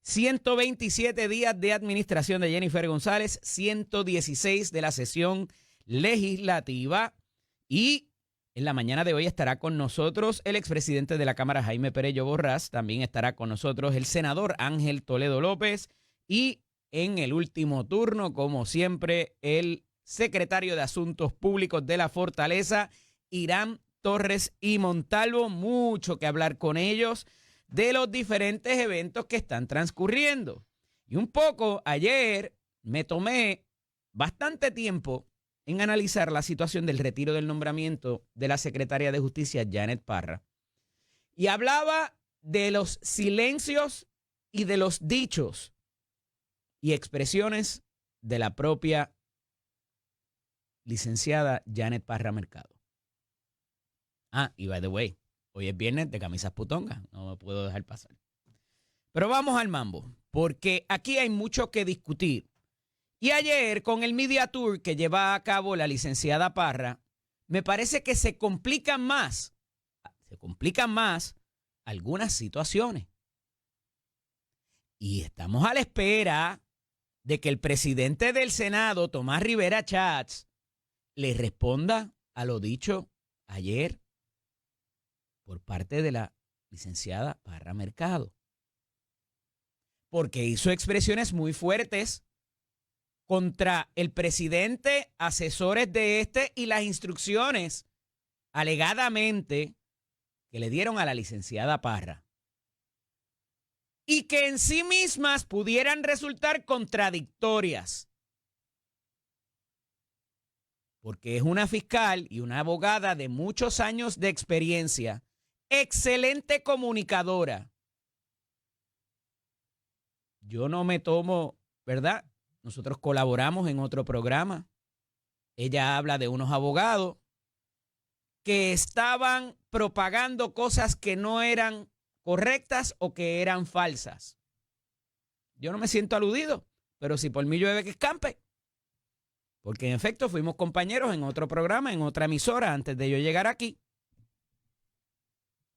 127 días de administración de Jennifer González, 116 de la sesión legislativa, y en la mañana de hoy estará con nosotros el expresidente de la Cámara, Jaime Perello Borrás. También estará con nosotros el senador Ángel Toledo López, y en el último turno, como siempre, el secretario de Asuntos Públicos de la Fortaleza, Irán Torres y Montalvo. Mucho que hablar con ellos de los diferentes eventos que están transcurriendo. Y un poco ayer me tomé bastante tiempo en analizar la situación del retiro del nombramiento de la secretaria de Justicia, Janet Parra. Y hablaba de los silencios y de los dichos y expresiones de la propia licenciada Janet Parra Mercado. Y by the way, hoy es viernes de camisas putongas, no me puedo dejar pasar. Pero vamos al mambo, porque aquí hay mucho que discutir. Y ayer, con el Media Tour que lleva a cabo la licenciada Parra, me parece que se complican más algunas situaciones. Y estamos a la espera de que el presidente del Senado, Tomás Rivera Schatz, le responda a lo dicho ayer por parte de la licenciada Parra Mercado. Porque hizo expresiones muy fuertes contra el presidente, asesores de este y las instrucciones, alegadamente, que le dieron a la licenciada Parra. Y que en sí mismas pudieran resultar contradictorias. Porque es una fiscal y una abogada de muchos años de experiencia, excelente comunicadora. Yo no me tomo, ¿verdad? Nosotros colaboramos en otro programa. Ella habla de unos abogados que estaban propagando cosas que no eran correctas o que eran falsas. Yo no me siento aludido, pero si por mí llueve que escampe. Porque en efecto fuimos compañeros en otro programa, en otra emisora, antes de yo llegar aquí.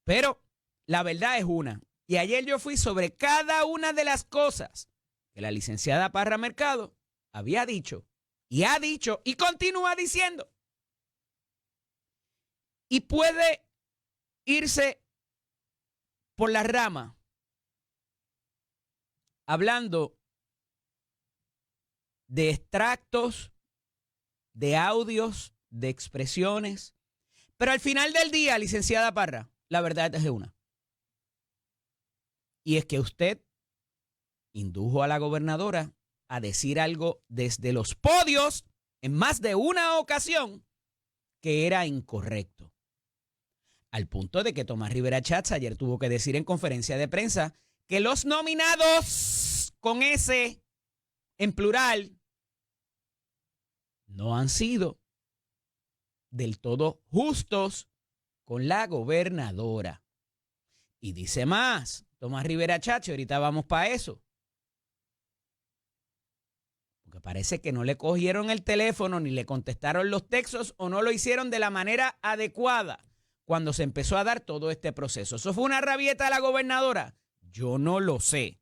Pero la verdad es una. Y ayer yo fui sobre cada una de las cosas que la licenciada Parra Mercado había dicho, y ha dicho, y continúa diciendo. Y puede irse por la rama hablando de extractos, de audios, de expresiones. Pero al final del día, licenciada Parra, la verdad es una. Y es que usted indujo a la gobernadora a decir algo desde los podios en más de una ocasión que era incorrecto. Al punto de que Tomás Rivera Schatz ayer tuvo que decir en conferencia de prensa que los nominados con S en plural no han sido del todo justos con la gobernadora. Y dice más, Tomás Rivera Schatz, ahorita vamos para eso. Porque parece que no le cogieron el teléfono ni le contestaron los textos o no lo hicieron de la manera adecuada cuando se empezó a dar todo este proceso. ¿Eso fue una rabieta de la gobernadora? Yo no lo sé.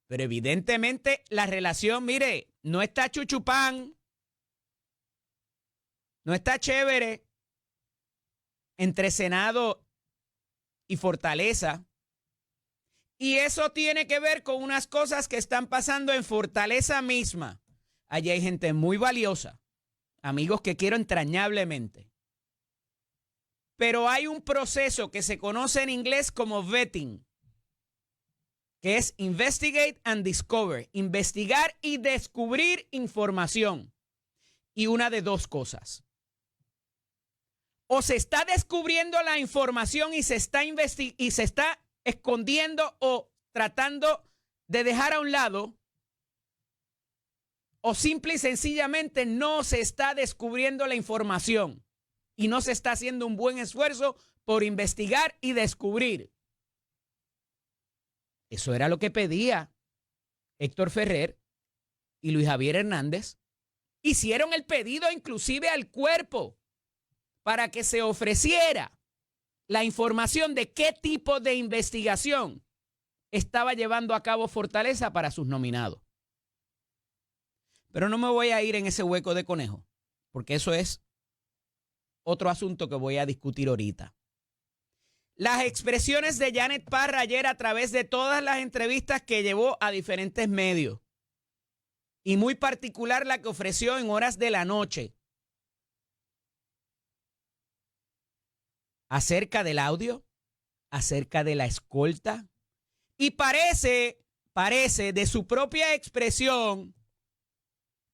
Pero evidentemente la relación, mire, no está chuchupán, no está chévere entre Senado y Fortaleza. Y eso tiene que ver con unas cosas que están pasando en Fortaleza misma. Allí hay gente muy valiosa, amigos que quiero entrañablemente. Pero hay un proceso que se conoce en inglés como vetting, que es investigate and discover, investigar y descubrir información. Y una de dos cosas. O se está descubriendo la información y se está escondiendo o tratando de dejar a un lado, o simple y sencillamente no se está descubriendo la información y no se está haciendo un buen esfuerzo por investigar y descubrir. Eso era lo que pedía Héctor Ferrer y Luis Javier Hernández. Hicieron el pedido inclusive al cuerpo para que se ofreciera la información de qué tipo de investigación estaba llevando a cabo Fortaleza para sus nominados. Pero no me voy a ir en ese hueco de conejo, porque eso es otro asunto que voy a discutir ahorita. Las expresiones de Janet Parra ayer a través de todas las entrevistas que llevó a diferentes medios, y muy particular la que ofreció en horas de la noche, acerca del audio, acerca de la escolta, y parece de su propia expresión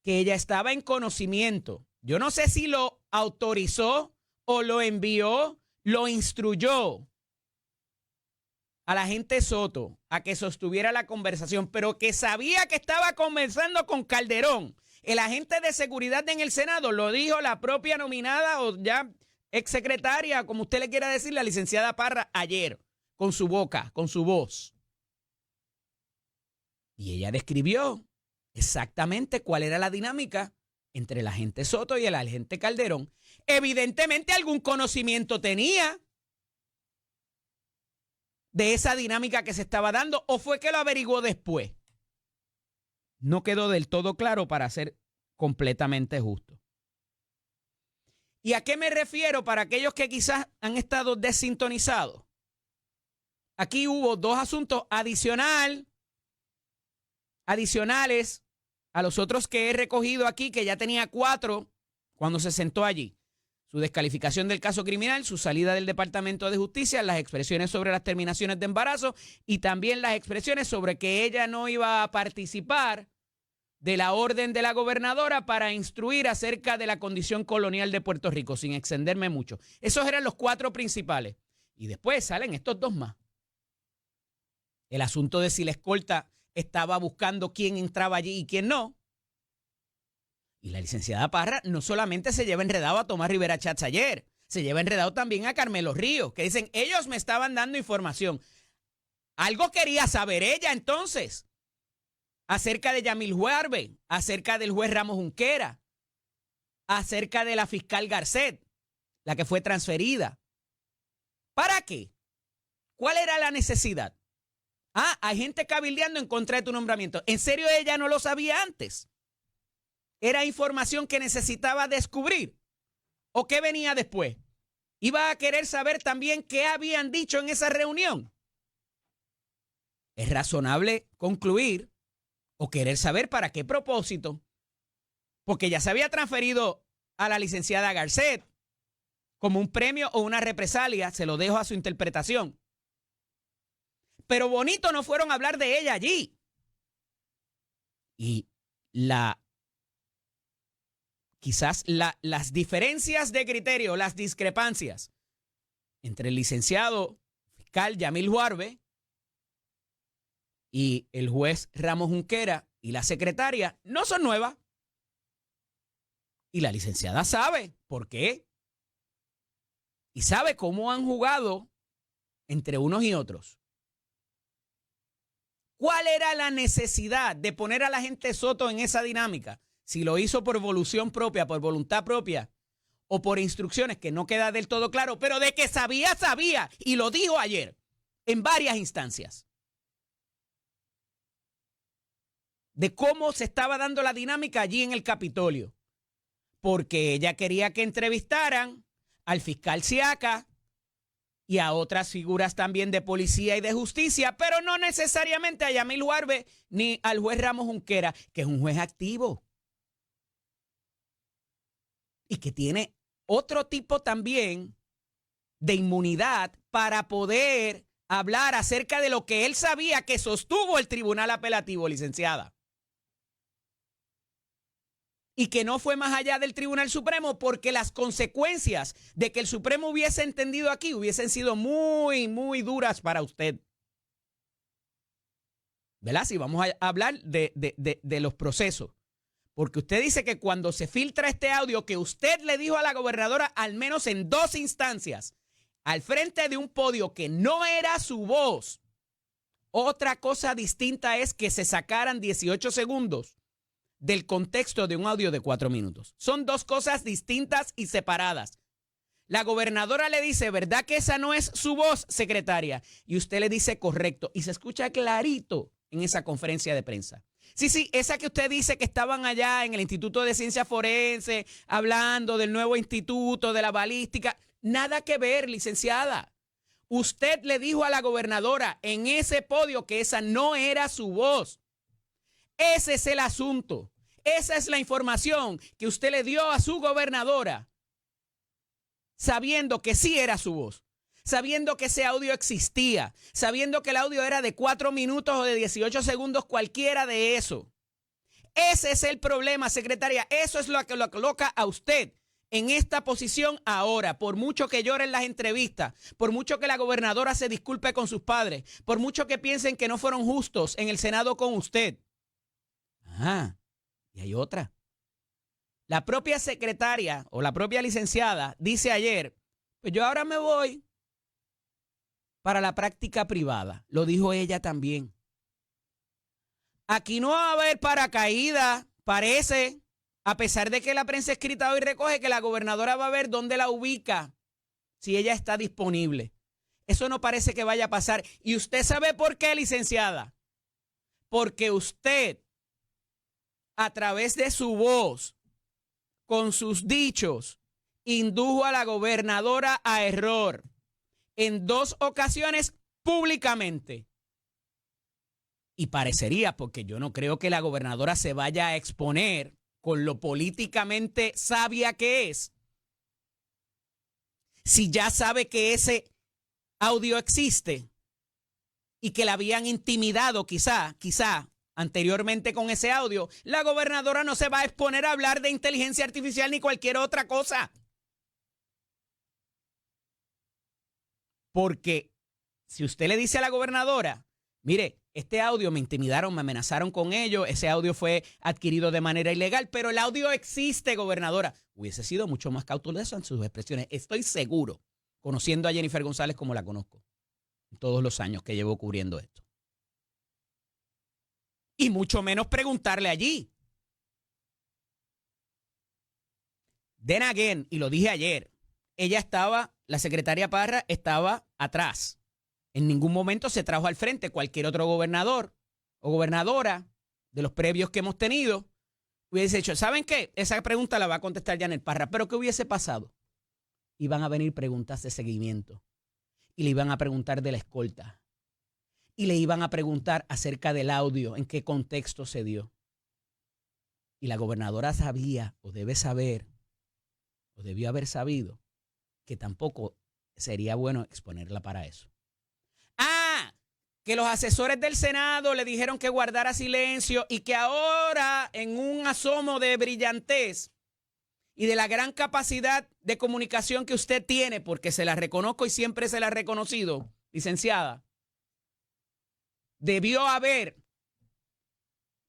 que ella estaba en conocimiento. Yo no sé si lo autorizó o lo envió, lo instruyó a la agente Soto a que sostuviera la conversación, pero que sabía que estaba conversando con Calderón. El agente de seguridad en el Senado, lo dijo la propia nominada o ya exsecretaria, como usted le quiera decir, la licenciada Parra ayer, con su boca, con su voz. Y ella describió exactamente cuál era la dinámica entre el agente Soto y el agente Calderón. Evidentemente algún conocimiento tenía de esa dinámica que se estaba dando, o fue que lo averiguó después. No quedó del todo claro, para ser completamente justo. ¿Y a qué me refiero para aquellos que quizás han estado desintonizados? Aquí hubo dos asuntos adicionales a los otros que he recogido aquí, que ya tenía 4 cuando se sentó allí. Su descalificación del caso criminal, su salida del Departamento de Justicia, las expresiones sobre las terminaciones de embarazo y también las expresiones sobre que ella no iba a participar de la orden de la gobernadora para instruir acerca de la condición colonial de Puerto Rico, sin extenderme mucho. Esos eran los 4 principales. Y después salen estos 2 más. El asunto de si la escolta estaba buscando quién entraba allí y quién no. Y la licenciada Parra no solamente se lleva enredado a Tomás Rivera Schatz ayer, se lleva enredado también a Carmelo Ríos, que dicen, ellos me estaban dando información. Algo quería saber ella entonces, acerca de Yamil Juarbe, acerca del juez Ramos Junquera, acerca de la fiscal Garcet, la que fue transferida. ¿Para qué? ¿Cuál era la necesidad? Hay gente cabildeando en contra de tu nombramiento. ¿En serio ella no lo sabía antes? ¿Era información que necesitaba descubrir? ¿O qué venía después? ¿Iba a querer saber también qué habían dicho en esa reunión? Es razonable concluir o querer saber para qué propósito, porque ya se había transferido a la licenciada Garcet como un premio o una represalia, se lo dejo a su interpretación. Pero bonito no fueron a hablar de ella allí. Y quizás las diferencias de criterio, las discrepancias entre el licenciado fiscal Yamil Juarbe y el juez Ramos Junquera y la secretaria no son nuevas. Y la licenciada sabe por qué. Y sabe cómo han jugado entre unos y otros. ¿Cuál era la necesidad de poner a la agente Soto en esa dinámica? Si lo hizo por evolución propia, por voluntad propia o por instrucciones, que no queda del todo claro, pero de que sabía, sabía, y lo dijo ayer en varias instancias, de cómo se estaba dando la dinámica allí en el Capitolio, porque ella quería que entrevistaran al fiscal Siaka y a otras figuras también de policía y de justicia, pero no necesariamente a Yamil Juarbe ni al juez Ramos Junquera, que es un juez activo y que tiene otro tipo también de inmunidad para poder hablar acerca de lo que él sabía que sostuvo el Tribunal Apelativo, licenciada. Y que no fue más allá del Tribunal Supremo, porque las consecuencias de que el Supremo hubiese entendido aquí hubiesen sido muy, muy duras para usted. ¿Verdad? Si vamos a hablar de los procesos. Porque usted dice que cuando se filtra este audio que usted le dijo a la gobernadora, al menos en 2 instancias, al frente de un podio que no era su voz, otra cosa distinta es que se sacaran 18 segundos del contexto de un audio de 4 minutos. Son 2 cosas distintas y separadas. La gobernadora le dice, ¿verdad que esa no es su voz, secretaria? Y usted le dice, correcto. Y se escucha clarito en esa conferencia de prensa. Sí, esa que usted dice que estaban allá en el Instituto de Ciencias Forenses, hablando del nuevo instituto, de la balística. Nada que ver, licenciada. Usted le dijo a la gobernadora en ese podio que esa no era su voz. Ese es el asunto. Esa es la información que usted le dio a su gobernadora, sabiendo que sí era su voz, sabiendo que ese audio existía, sabiendo que el audio era de 4 minutos o de 18 segundos, cualquiera de eso. Ese es el problema, secretaria. Eso es lo que lo coloca a usted en esta posición ahora. Por mucho que llore en las entrevistas, por mucho que la gobernadora se disculpe con sus padres, por mucho que piensen que no fueron justos en el Senado con usted. Ajá, y hay otra. La propia secretaria o la propia licenciada dice ayer, pues yo ahora me voy para la práctica privada. Lo dijo ella también. Aquí no va a haber paracaídas, parece, a pesar de que la prensa escrita hoy recoge que la gobernadora va a ver dónde la ubica, si ella está disponible. Eso no parece que vaya a pasar. ¿Y usted sabe por qué, licenciada? Porque usted, a través de su voz, con sus dichos, indujo a la gobernadora a error en 2 ocasiones públicamente. Y parecería, porque yo no creo que la gobernadora se vaya a exponer con lo políticamente sabia que es, si ya sabe que ese audio existe y que la habían intimidado quizá anteriormente con ese audio, la gobernadora no se va a exponer a hablar de inteligencia artificial ni cualquier otra cosa. Porque si usted le dice a la gobernadora, mire, este audio me intimidaron, me amenazaron con ello, ese audio fue adquirido de manera ilegal, pero el audio existe, gobernadora. Hubiese sido mucho más cauteloso en sus expresiones. Estoy seguro, conociendo a Jennifer González como la conozco, en todos los años que llevo cubriendo esto. Y mucho menos preguntarle allí. Then again, y lo dije ayer, la secretaria Parra estaba atrás. En ningún momento se trajo al frente. Cualquier otro gobernador o gobernadora de los previos que hemos tenido hubiese dicho, ¿saben qué? Esa pregunta la va a contestar Janet Parra. ¿Pero qué hubiese pasado? Iban a venir preguntas de seguimiento y le iban a preguntar de la escolta y le iban a preguntar acerca del audio, en qué contexto se dio. Y la gobernadora sabía, o debe saber, o debió haber sabido, que tampoco sería bueno exponerla para eso. Que los asesores del Senado le dijeron que guardara silencio y que ahora, en un asomo de brillantez y de la gran capacidad de comunicación que usted tiene, porque se la reconozco y siempre se la he reconocido, licenciada,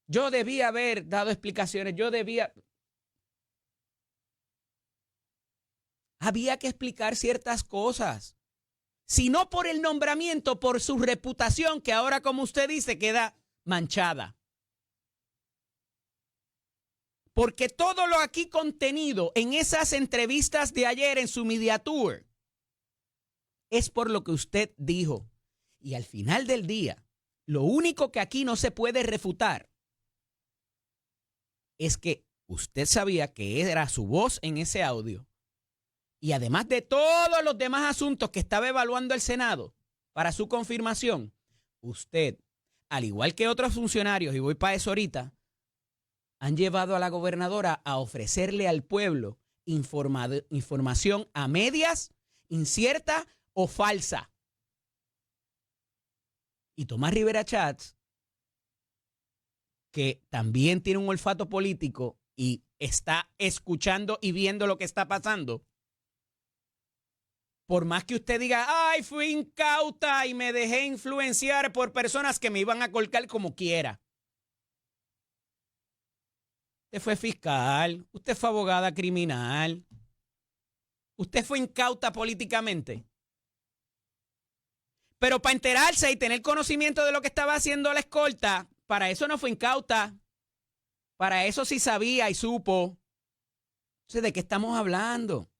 yo debía haber dado explicaciones, había que explicar ciertas cosas. Si no por el nombramiento, por su reputación, que ahora, como usted dice, queda manchada. Porque todo lo aquí contenido en esas entrevistas de ayer en su media tour es por lo que usted dijo. Y al final del día, lo único que aquí no se puede refutar es que usted sabía que era su voz en ese audio. Y además de todos los demás asuntos que estaba evaluando el Senado para su confirmación, usted, al igual que otros funcionarios, y voy para eso ahorita, han llevado a la gobernadora a ofrecerle al pueblo información a medias, incierta o falsa. Y Tomás Rivera Chats, que también tiene un olfato político y está escuchando y viendo lo que está pasando, por más que usted diga, ay, fui incauta y me dejé influenciar por personas que me iban a colcar como quiera. Usted fue fiscal, usted fue abogada criminal, usted fue incauta políticamente. Pero para enterarse y tener conocimiento de lo que estaba haciendo la escolta, para eso no fue incauta. Para eso sí sabía y supo. Entonces, ¿de qué estamos hablando?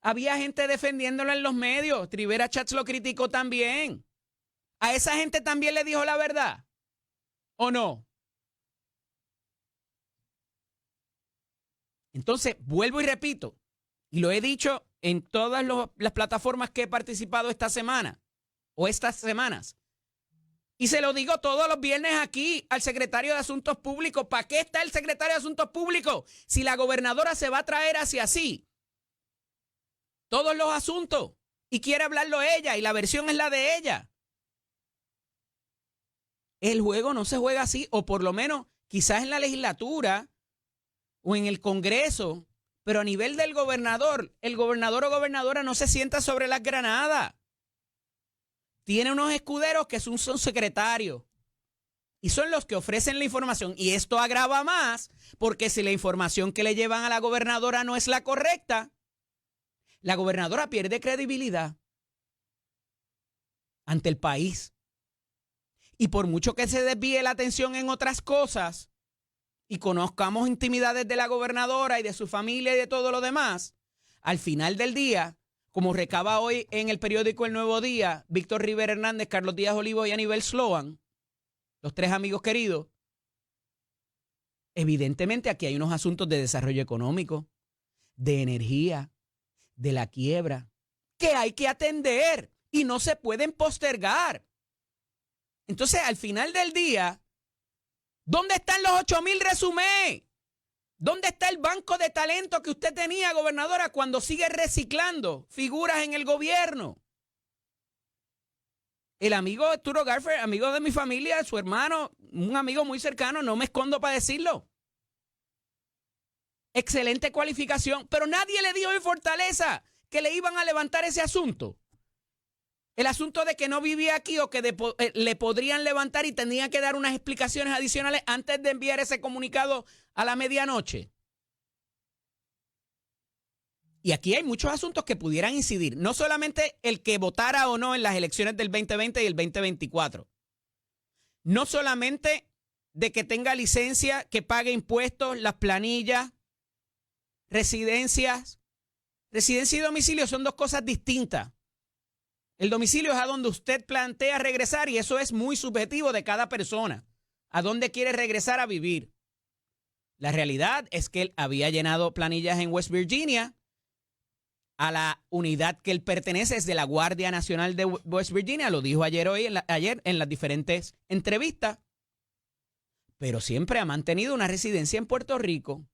Había gente defendiéndolo en los medios. Rivera Chats lo criticó también. ¿A esa gente también le dijo la verdad? ¿O no? Entonces, vuelvo y repito, y lo he dicho en todas las plataformas que he participado esta semana o estas semanas. Y se lo digo todos los viernes aquí al secretario de Asuntos Públicos. ¿Para qué está el secretario de Asuntos Públicos si la gobernadora se va a traer hacia sí todos los asuntos y quiere hablarlo ella y la versión es la de ella? El juego no se juega así, o por lo menos quizás en la legislatura o en el Congreso, pero a nivel del gobernador, el gobernador o gobernadora no se sienta sobre las granadas. Tiene unos escuderos que son secretarios y son los que ofrecen la información. Y esto agrava más porque si la información que le llevan a la gobernadora no es la correcta, la gobernadora pierde credibilidad ante el país. Y por mucho que se desvíe la atención en otras cosas y conozcamos intimidades de la gobernadora y de su familia y de todo lo demás, al final del día, como recaba hoy en el periódico El Nuevo Día, Víctor Rivera Hernández, Carlos Díaz Olivo y Aníbal Sloan, los tres amigos queridos, evidentemente aquí hay unos asuntos de desarrollo económico, de energía, de la quiebra, que hay que atender y no se pueden postergar. Entonces, al final del día, ¿dónde están los 8,000 resumés? ¿Dónde está el banco de talento que usted tenía, gobernadora, cuando sigue reciclando figuras en el gobierno? El amigo Arturo Garfer, amigo de mi familia, su hermano, un amigo muy cercano, no me escondo para decirlo. Excelente cualificación, pero nadie le dio en Fortaleza que le iban a levantar ese asunto. El asunto de que no vivía aquí o que le podrían levantar y tendrían que dar unas explicaciones adicionales antes de enviar ese comunicado a la medianoche. Y aquí hay muchos asuntos que pudieran incidir. No solamente el que votara o no en las elecciones del 2020 y el 2024. No solamente de que tenga licencia, que pague impuestos, las planillas, residencias. Residencia y domicilio son dos cosas distintas. El domicilio es a donde usted plantea regresar y eso es muy subjetivo de cada persona. ¿A dónde quiere regresar a vivir? La realidad es que él había llenado planillas en West Virginia. A la unidad que él pertenece es de la Guardia Nacional de West Virginia. Lo dijo ayer en las diferentes entrevistas. Pero siempre ha mantenido una residencia en Puerto Rico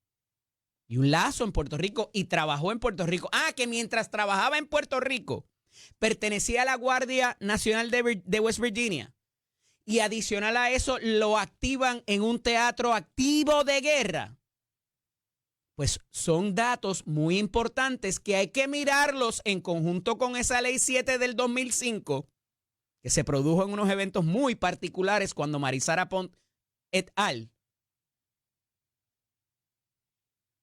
y un lazo en Puerto Rico y trabajó en Puerto Rico. Que mientras trabajaba en Puerto Rico pertenecía a la Guardia Nacional de West Virginia y adicional a eso lo activan en un teatro activo de guerra. Pues son datos muy importantes que hay que mirarlos en conjunto con esa ley 7 del 2005 que se produjo en unos eventos muy particulares cuando Marisara Pont et al.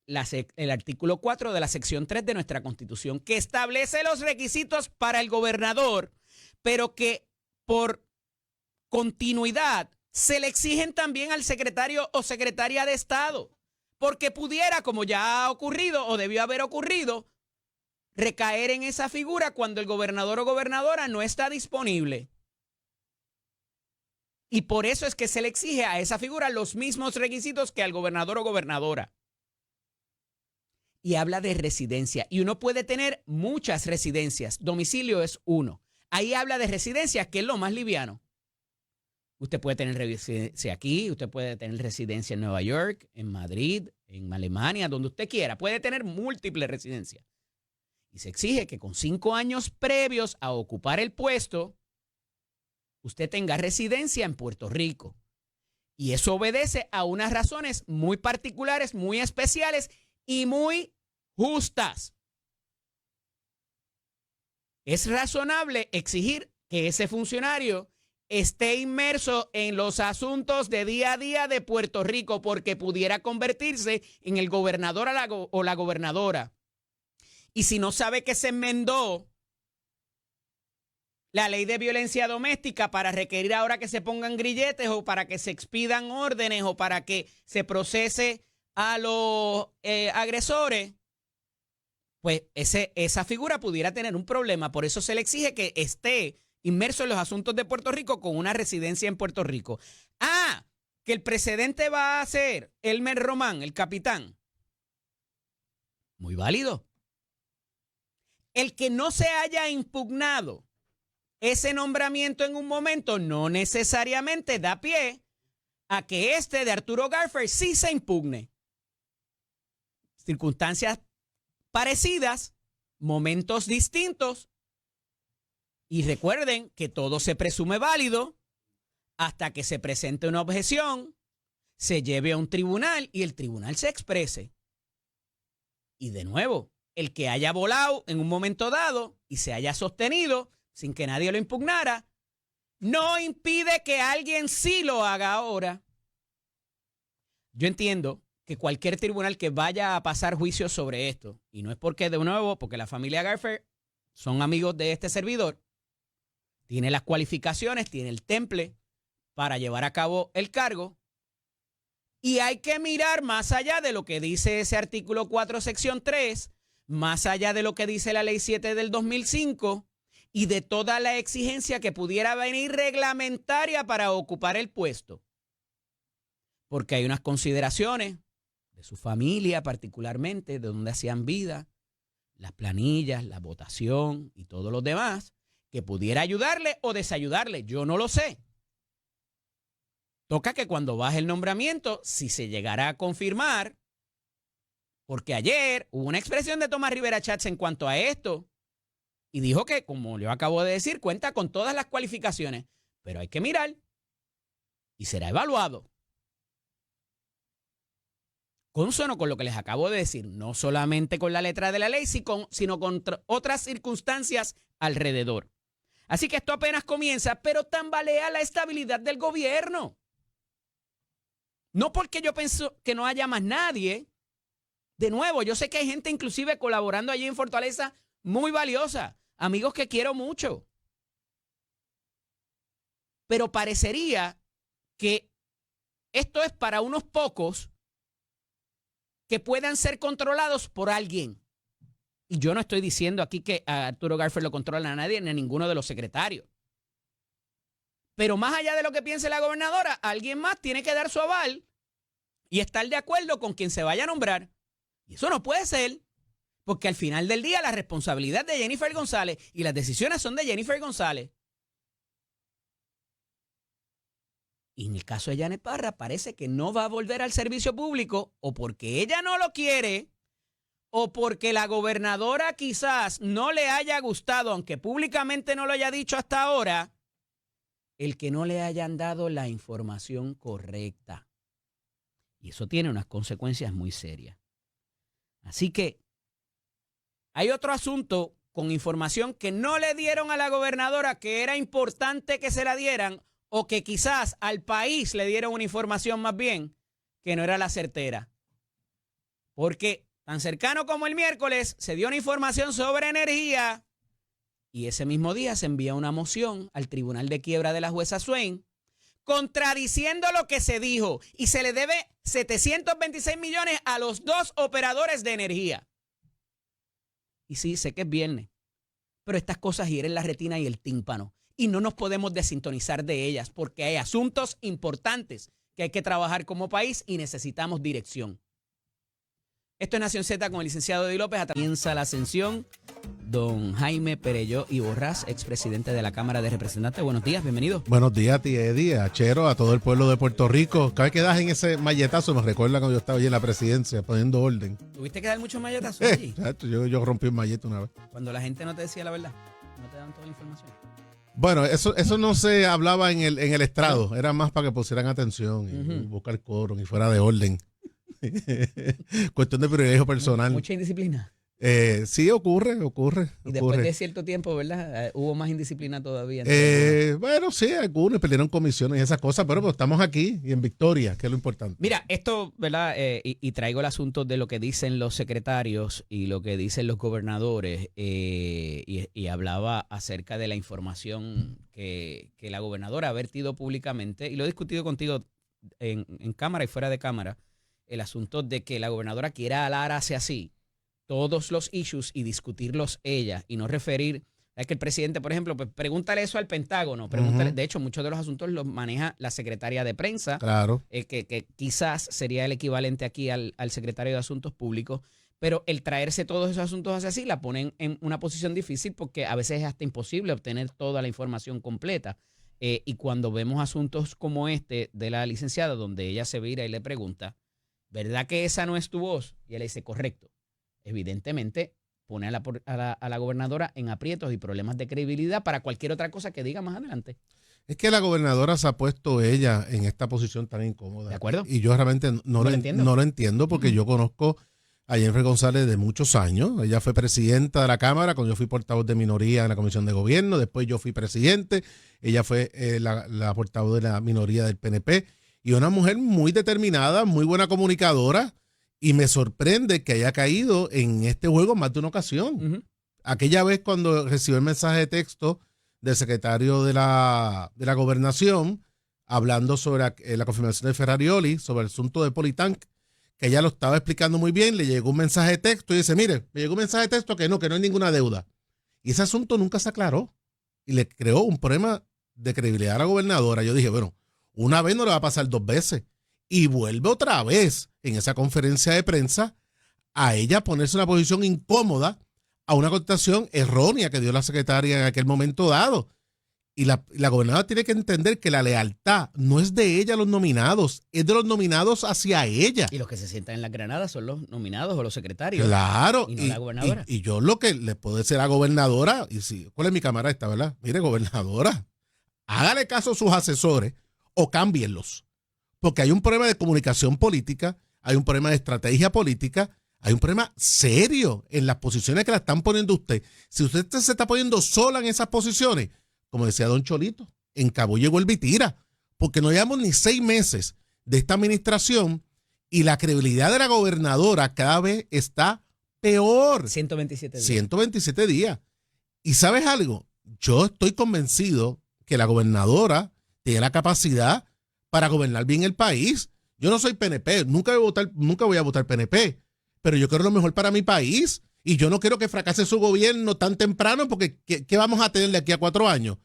El artículo 4 de la sección 3 de nuestra Constitución, que establece los requisitos para el gobernador, pero que por continuidad se le exigen también al secretario o secretaria de Estado, porque pudiera, como ya ha ocurrido o debió haber ocurrido, recaer en esa figura cuando el gobernador o gobernadora no está disponible. Y por eso es que se le exige a esa figura los mismos requisitos que al gobernador o gobernadora. Y habla de residencia. Y uno puede tener muchas residencias. Domicilio es uno. Ahí habla de residencia, que es lo más liviano. Usted puede tener residencia aquí, usted puede tener residencia en Nueva York, en Madrid, en Alemania, donde usted quiera. Puede tener múltiples residencias. Y se exige que con 5 años previos a ocupar el puesto, usted tenga residencia en Puerto Rico. Y eso obedece a unas razones muy particulares, muy especiales y muy justas. Es razonable exigir que ese funcionario esté inmerso en los asuntos de día a día de Puerto Rico porque pudiera convertirse en el gobernador o la gobernadora. Y si no sabe que se enmendó la ley de violencia doméstica para requerir ahora que se pongan grilletes o para que se expidan órdenes o para que se procese a los agresores, pues esa figura pudiera tener un problema. Por eso se le exige que esté inmerso en los asuntos de Puerto Rico con una residencia en Puerto Rico. Ah, que el precedente va a ser Elmer Román, el capitán. Muy válido. El que no se haya impugnado ese nombramiento en un momento no necesariamente da pie a que este de Arturo Garfer sí se impugne. Circunstancias parecidas, momentos distintos. Y recuerden que todo se presume válido hasta que se presente una objeción, se lleve a un tribunal y el tribunal se exprese. Y de nuevo, el que haya volado en un momento dado y se haya sostenido sin que nadie lo impugnara, no impide que alguien sí lo haga ahora. Yo entiendo que cualquier tribunal que vaya a pasar juicio sobre esto, y no es porque, de nuevo, porque la familia Garfer son amigos de este servidor, tiene las cualificaciones, tiene el temple para llevar a cabo el cargo, y hay que mirar más allá de lo que dice ese artículo 4, sección 3, más allá de lo que dice la ley 7 del 2005 y de toda la exigencia que pudiera venir reglamentaria para ocupar el puesto. Porque hay unas consideraciones de su familia particularmente, de donde hacían vida, las planillas, la votación y todo lo demás, que pudiera ayudarle o desayudarle. Yo no lo sé. Toca que cuando baje el nombramiento, si se llegara a confirmar, porque ayer hubo una expresión de Tomás Rivera Chats en cuanto a esto, y dijo que, como yo acabo de decir, cuenta con todas las cualificaciones, pero hay que mirar y será evaluado. Consono con lo que les acabo de decir, no solamente con la letra de la ley, sino con otras circunstancias alrededor. Así que esto apenas comienza, pero tambalea la estabilidad del gobierno. No porque yo pienso que no haya más nadie. De nuevo, yo sé que hay gente inclusive colaborando allí en Fortaleza muy valiosa, amigos que quiero mucho. Pero parecería que esto es para unos pocos que puedan ser controlados por alguien. Y yo no estoy diciendo aquí que a Arturo Garfer lo controla a nadie ni a ninguno de los secretarios. Pero más allá de lo que piense la gobernadora, alguien más tiene que dar su aval y estar de acuerdo con quien se vaya a nombrar. Y eso no puede ser, porque al final del día la responsabilidad de Jennifer González y las decisiones son de Jennifer González. Y en el caso de Janet Parra parece que no va a volver al servicio público o porque ella no lo quiere o porque la gobernadora quizás no le haya gustado, aunque públicamente no lo haya dicho hasta ahora, el que no le hayan dado la información correcta. Y eso tiene unas consecuencias muy serias. Así que hay otro asunto con información que no le dieron a la gobernadora, que era importante que se la dieran, o que quizás al país le dieron una información más bien que no era la certera. Porque tan cercano como el miércoles se dio una información sobre energía y ese mismo día se envía una moción al Tribunal de Quiebra de la jueza Swain contradiciendo lo que se dijo y se le debe 726 millones a los dos operadores de energía. Y sí, sé que es viernes, pero estas cosas hieren la retina y el tímpano y no nos podemos desintonizar de ellas porque hay asuntos importantes que hay que trabajar como país y necesitamos dirección. Esto es Nación Z con el licenciado Eddie López. Comienza la ascensión. Don Jaime Perelló y Borrás, expresidente de la Cámara de Representantes. Buenos días, bienvenido. Buenos días a ti, Eddie, a Chero, a todo el pueblo de Puerto Rico. Cada vez que das en ese malletazo me recuerda cuando yo estaba allí en la presidencia poniendo orden. ¿Tuviste que dar muchos malletazos allí? Yo rompí un mallete una vez. Cuando la gente no te decía la verdad, no te daban toda la información. Bueno, eso no se hablaba en el estrado, era más para que pusieran atención y buscar quórum y fuera de orden. Cuestión de privilegio personal. Mucha indisciplina. Sí, ocurre. Y después de cierto tiempo, ¿verdad? Hubo más indisciplina todavía. Bueno, sí, algunos perdieron comisiones y esas cosas, pero pues, estamos aquí y en victoria, que es lo importante. Mira, esto, ¿verdad? Y traigo el asunto de lo que dicen los secretarios y lo que dicen los gobernadores y hablaba acerca de la información que la gobernadora ha vertido públicamente y lo he discutido contigo en cámara y fuera de cámara, el asunto de que la gobernadora quiera alar hacia sí todos los issues y discutirlos ella y no referir. Es que el presidente, por ejemplo, pues pregúntale eso al Pentágono. Pregúntale, de hecho, muchos de los asuntos los maneja la secretaria de prensa, Claro. Que quizás sería el equivalente aquí al secretario de Asuntos Públicos. Pero el traerse todos esos asuntos hacia así la ponen en una posición difícil porque a veces es hasta imposible obtener toda la información completa. Y cuando vemos asuntos como este de la licenciada, donde ella se vira y le pregunta, ¿verdad que esa no es tu voz? Y él le dice, correcto. Evidentemente pone a la gobernadora en aprietos y problemas de credibilidad para cualquier otra cosa que diga más adelante. Es que la gobernadora se ha puesto ella en esta posición tan incómoda. ¿De acuerdo? Y yo realmente no lo entiendo porque yo conozco a Jennifer González de muchos años. Ella fue presidenta de la Cámara cuando yo fui portavoz de minoría en la Comisión de Gobierno. Después yo fui presidente. Ella fue la portavoz de la minoría del PNP. Y una mujer muy determinada, muy buena comunicadora. Y me sorprende que haya caído en este juego más de una ocasión. Aquella vez cuando recibió el mensaje de texto del secretario de la Gobernación hablando sobre la confirmación de Ferrarioli, sobre el asunto de Politank, que ella lo estaba explicando muy bien, le llegó un mensaje de texto y dice, mire, me llegó un mensaje de texto que no hay ninguna deuda. Y ese asunto nunca se aclaró y le creó un problema de credibilidad a la gobernadora. Yo dije, bueno, una vez no le va a pasar 2 veces. Y vuelve otra vez en esa conferencia de prensa a ella ponerse en una posición incómoda a una contestación errónea que dio la secretaria en aquel momento dado. Y la gobernadora tiene que entender que la lealtad no es de ella a los nominados, es de los nominados hacia ella. Y los que se sientan en las granadas son los nominados o los secretarios. Claro. Y no la gobernadora. Y yo lo que le puedo decir a la gobernadora, y si, ¿cuál es mi cámara esta, verdad? Mire, gobernadora, hágale caso a sus asesores o cámbienlos. Porque hay un problema de comunicación política, hay un problema de estrategia política, hay un problema serio en las posiciones que la están poniendo usted. Si usted se está poniendo sola en esas posiciones, como decía don Cholito, en Cabo llegó el vitira, porque no llevamos ni 6 meses de esta administración y la credibilidad de la gobernadora cada vez está peor. 127 días. 127 días. ¿Y sabes algo? Yo estoy convencido que la gobernadora tiene la capacidad para gobernar bien el país. Yo no soy PNP, nunca voy a votar PNP, pero yo quiero lo mejor para mi país y yo no quiero que fracase su gobierno tan temprano porque ¿qué vamos a tener de aquí a 4 años?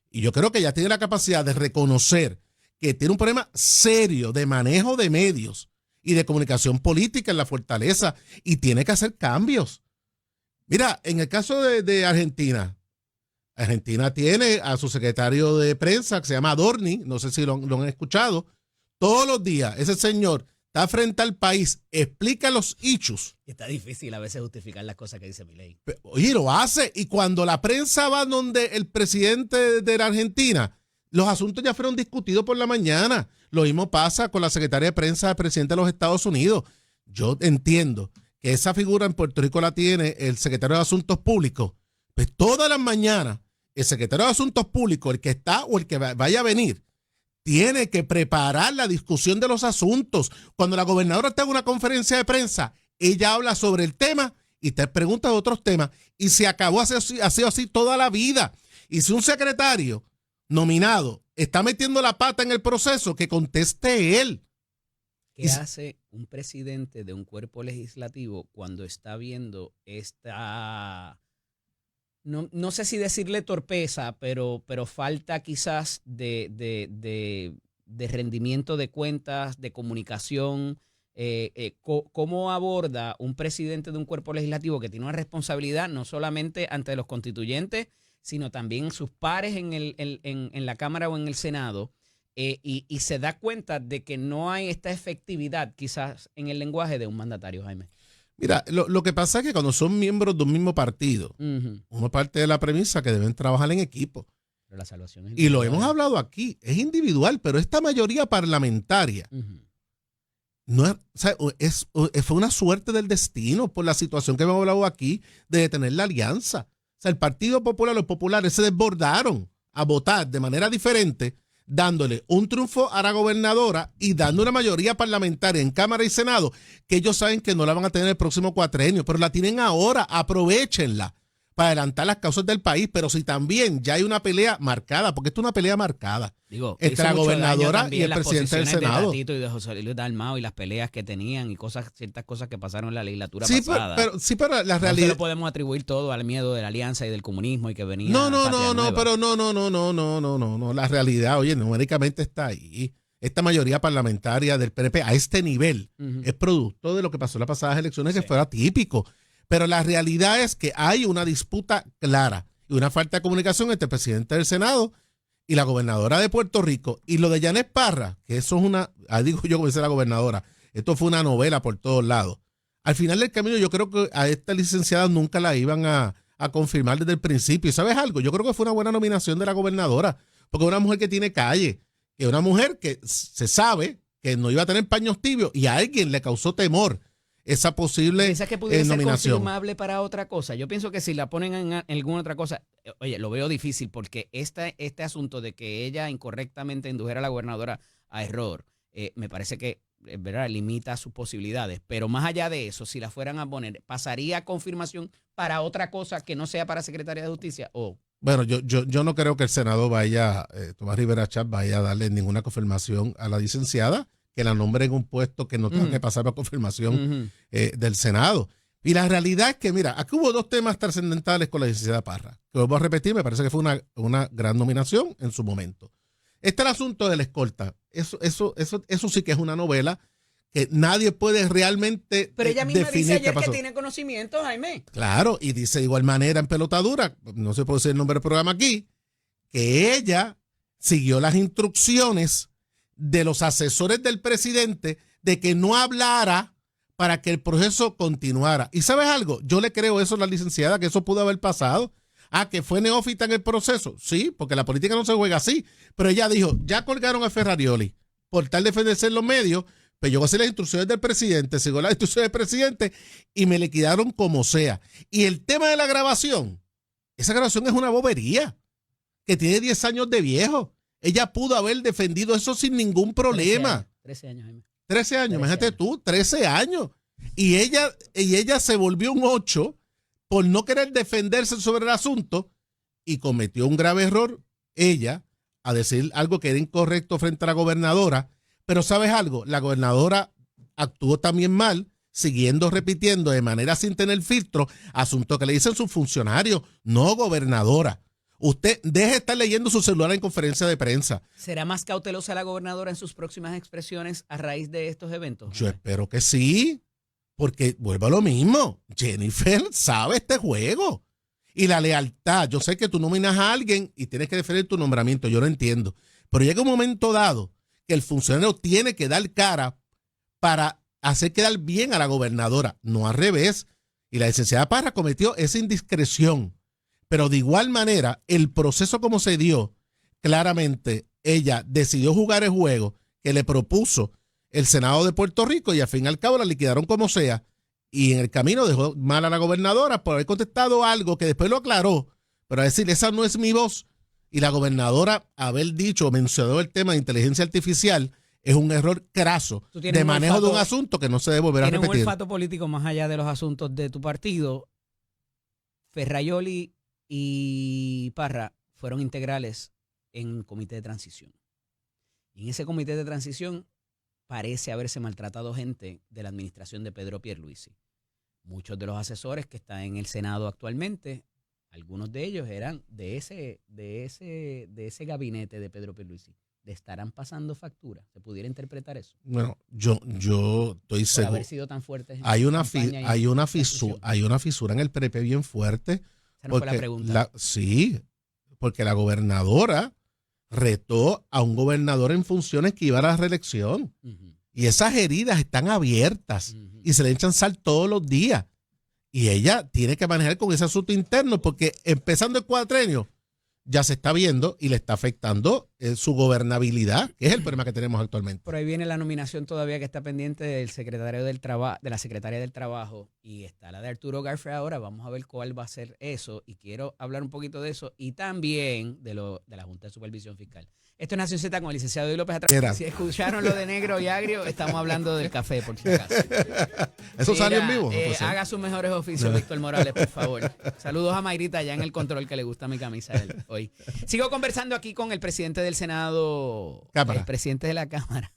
Y yo creo que ella tiene la capacidad de reconocer que tiene un problema serio de manejo de medios y de comunicación política en la fortaleza y tiene que hacer cambios. Mira, en el caso de Argentina, Argentina tiene a su secretario de prensa que se llama Adorni, no sé si lo han escuchado. Todos los días ese señor está frente al país, explica los hechos. Está difícil a veces justificar las cosas que dice Milei. Oye, lo hace. Y cuando la prensa va donde el presidente de la Argentina, los asuntos ya fueron discutidos por la mañana. Lo mismo pasa con la secretaria de prensa del presidente de los Estados Unidos. Yo entiendo que esa figura en Puerto Rico la tiene el secretario de Asuntos Públicos. Pues todas las mañanas, el secretario de Asuntos Públicos, el que está o el que vaya a venir, tiene que preparar la discusión de los asuntos. Cuando la gobernadora está en una conferencia de prensa, ella habla sobre el tema y te pregunta de otros temas. Y se acabó, ha sido así toda la vida. Y si un secretario nominado está metiendo la pata en el proceso, que conteste él. ¿Qué hace un presidente de un cuerpo legislativo cuando está viendo esta... No sé si decirle torpeza, pero falta quizás de rendimiento de cuentas, de comunicación? ¿Cómo aborda un presidente de un cuerpo legislativo que tiene una responsabilidad no solamente ante los constituyentes, sino también sus pares en la Cámara o en el Senado, y se da cuenta de que no hay esta efectividad quizás en el lenguaje de un mandatario, Jaime? Mira, lo que pasa es que cuando son miembros de un mismo partido, uno parte de la premisa que deben trabajar en equipo. Pero la salvación es y lo hemos hablado aquí, es individual, pero esta mayoría parlamentaria no es, o sea, fue una suerte del destino por la situación que hemos hablado aquí de detener la alianza. O sea, el Partido Popular, los populares se desbordaron a votar de manera diferente, dándole un triunfo a la gobernadora y dando una mayoría parlamentaria en Cámara y Senado que ellos saben que no la van a tener el próximo cuatrenio, pero la tienen ahora, aprovéchenla para adelantar las causas del país, pero si también ya hay una pelea marcada, porque esto es una pelea marcada, entre la gobernadora y el presidente del Senado. De Tatito y de José Luis Dalmau y las peleas que tenían y ciertas cosas que pasaron en la legislatura sí, pasada. Pero la realidad... No lo podemos atribuir todo al miedo de la alianza y del comunismo y que venía... No, la realidad, oye, numéricamente está ahí. Esta mayoría parlamentaria del PNP a este nivel es producto de lo que pasó en las pasadas elecciones, que fuera típico. Pero la realidad es que hay una disputa clara y una falta de comunicación entre el presidente del Senado y la gobernadora de Puerto Rico. Y lo de Yanet Parra, que eso es digo yo como dice la gobernadora, esto fue una novela por todos lados. Al final del camino yo creo que a esta licenciada nunca la iban a confirmar desde el principio. ¿Y sabes algo? Yo creo que fue una buena nominación de la gobernadora, porque es una mujer que tiene calle, que es una mujer que se sabe que no iba a tener paños tibios y a alguien le causó temor esa posible ¿Piensas que pudiera ser nominación confirmable para otra cosa? Yo pienso que si la ponen en alguna otra cosa, oye, lo veo difícil porque este asunto de que ella incorrectamente indujera a la gobernadora a error, me parece que ¿verdad? Limita sus posibilidades. Pero más allá de eso, si la fueran a poner, ¿pasaría a confirmación para otra cosa que no sea para Secretaría de Justicia? Bueno, yo no creo que el Senado vaya, Tomás Rivera Chatz vaya a darle ninguna confirmación a la licenciada, que la nombre en un puesto que no tenga que pasar por confirmación del Senado. Y la realidad es que, mira, aquí hubo dos temas trascendentales con la licenciada Parra, que vuelvo a repetir, me parece que fue una gran nominación en su momento. El asunto de la escolta, eso sí que es una novela que nadie puede realmente Pero ella misma definir dice ayer qué pasó. que tiene conocimiento, Jaime. Claro, y dice de igual manera en pelotadura, no se puede decir el nombre del programa aquí, que ella siguió las instrucciones de los asesores del presidente de que no hablara para que el proceso continuara. ¿Y sabes algo? Yo le creo eso a la licenciada, que eso pudo haber pasado. Que fue neófita en el proceso. Sí, porque la política no se juega así. Pero ella dijo, ya colgaron a Ferrarioli por tal defenderse en los medios, pero yo voy a hacer las instrucciones del presidente, sigo las instrucciones del presidente y me liquidaron como sea. Y el tema de la grabación, esa grabación es una bobería, que tiene 10 años de viejo. Ella pudo haber defendido eso sin ningún problema. 13 años, Jaime. 13 años, imagínate tú, 13 años. Y ella se volvió un 8 por no querer defenderse sobre el asunto y cometió un grave error, ella, a decir algo que era incorrecto frente a la gobernadora. Pero ¿sabes algo? La gobernadora actuó también mal, siguiendo repitiendo de manera sin tener filtro, asunto que le dicen sus funcionarios, no gobernadora. Usted deje de estar leyendo su celular en conferencia de prensa. ¿Será más cautelosa la gobernadora en sus próximas expresiones a raíz de estos eventos? Yo espero que sí, porque vuelvo a lo mismo. Jennifer sabe este juego. Y la lealtad, yo sé que tú nominas a alguien y tienes que defender tu nombramiento, yo lo entiendo. Pero llega un momento dado que el funcionario tiene que dar cara para hacer quedar bien a la gobernadora, no al revés. Y la licenciada Parra cometió esa indiscreción. Pero de igual manera, el proceso como se dio, claramente ella decidió jugar el juego que le propuso el Senado de Puerto Rico y al fin y al cabo la liquidaron como sea. Y en el camino dejó mal a la gobernadora por haber contestado algo que después lo aclaró, pero a decir, esa no es mi voz. Y la gobernadora haber dicho o mencionado el tema de inteligencia artificial es un error craso de manejo de un asunto que no se debe volver a repetir. Tiene un olfato político más allá de los asuntos de tu partido. Ferrarioli y Parra fueron integrales en un comité de transición. Y en ese comité de transición parece haberse maltratado gente de la administración de Pedro Pierluisi. Muchos de los asesores que están en el Senado actualmente, algunos de ellos eran de ese gabinete de Pedro Pierluisi. ¿Le estarán pasando factura? ¿Se pudiera interpretar eso? Bueno, yo estoy seguro. Por haber sido tan fuertes. Hay una fisura en el PNP bien fuerte. Esa no fue la pregunta. Sí, porque la gobernadora retó a un gobernador en funciones que iba a la reelección. Y esas heridas están abiertas y se le echan sal todos los días. Y ella tiene que manejar con ese asunto interno porque empezando el cuatrenio ya se está viendo y le está afectando su gobernabilidad, que es el problema que tenemos actualmente. Por ahí viene la nominación todavía que está pendiente del secretario del trabajo, de la secretaria del Trabajo, y está la de Arturo Garfe ahora. Vamos a ver cuál va a ser eso, y quiero hablar un poquito de eso y también de la Junta de Supervisión Fiscal. Esto es Nación Z con el licenciado Eddie López atrás. Si escucharon lo de negro y agrio, estamos hablando del café, por si acaso. ¿Eso salió en vivo? Haga sus mejores oficios, Víctor Morales, por favor. Saludos a Mayrita allá en el control, que le gusta mi camisa hoy. Sigo conversando aquí con el presidente del Senado, el presidente de la Cámara.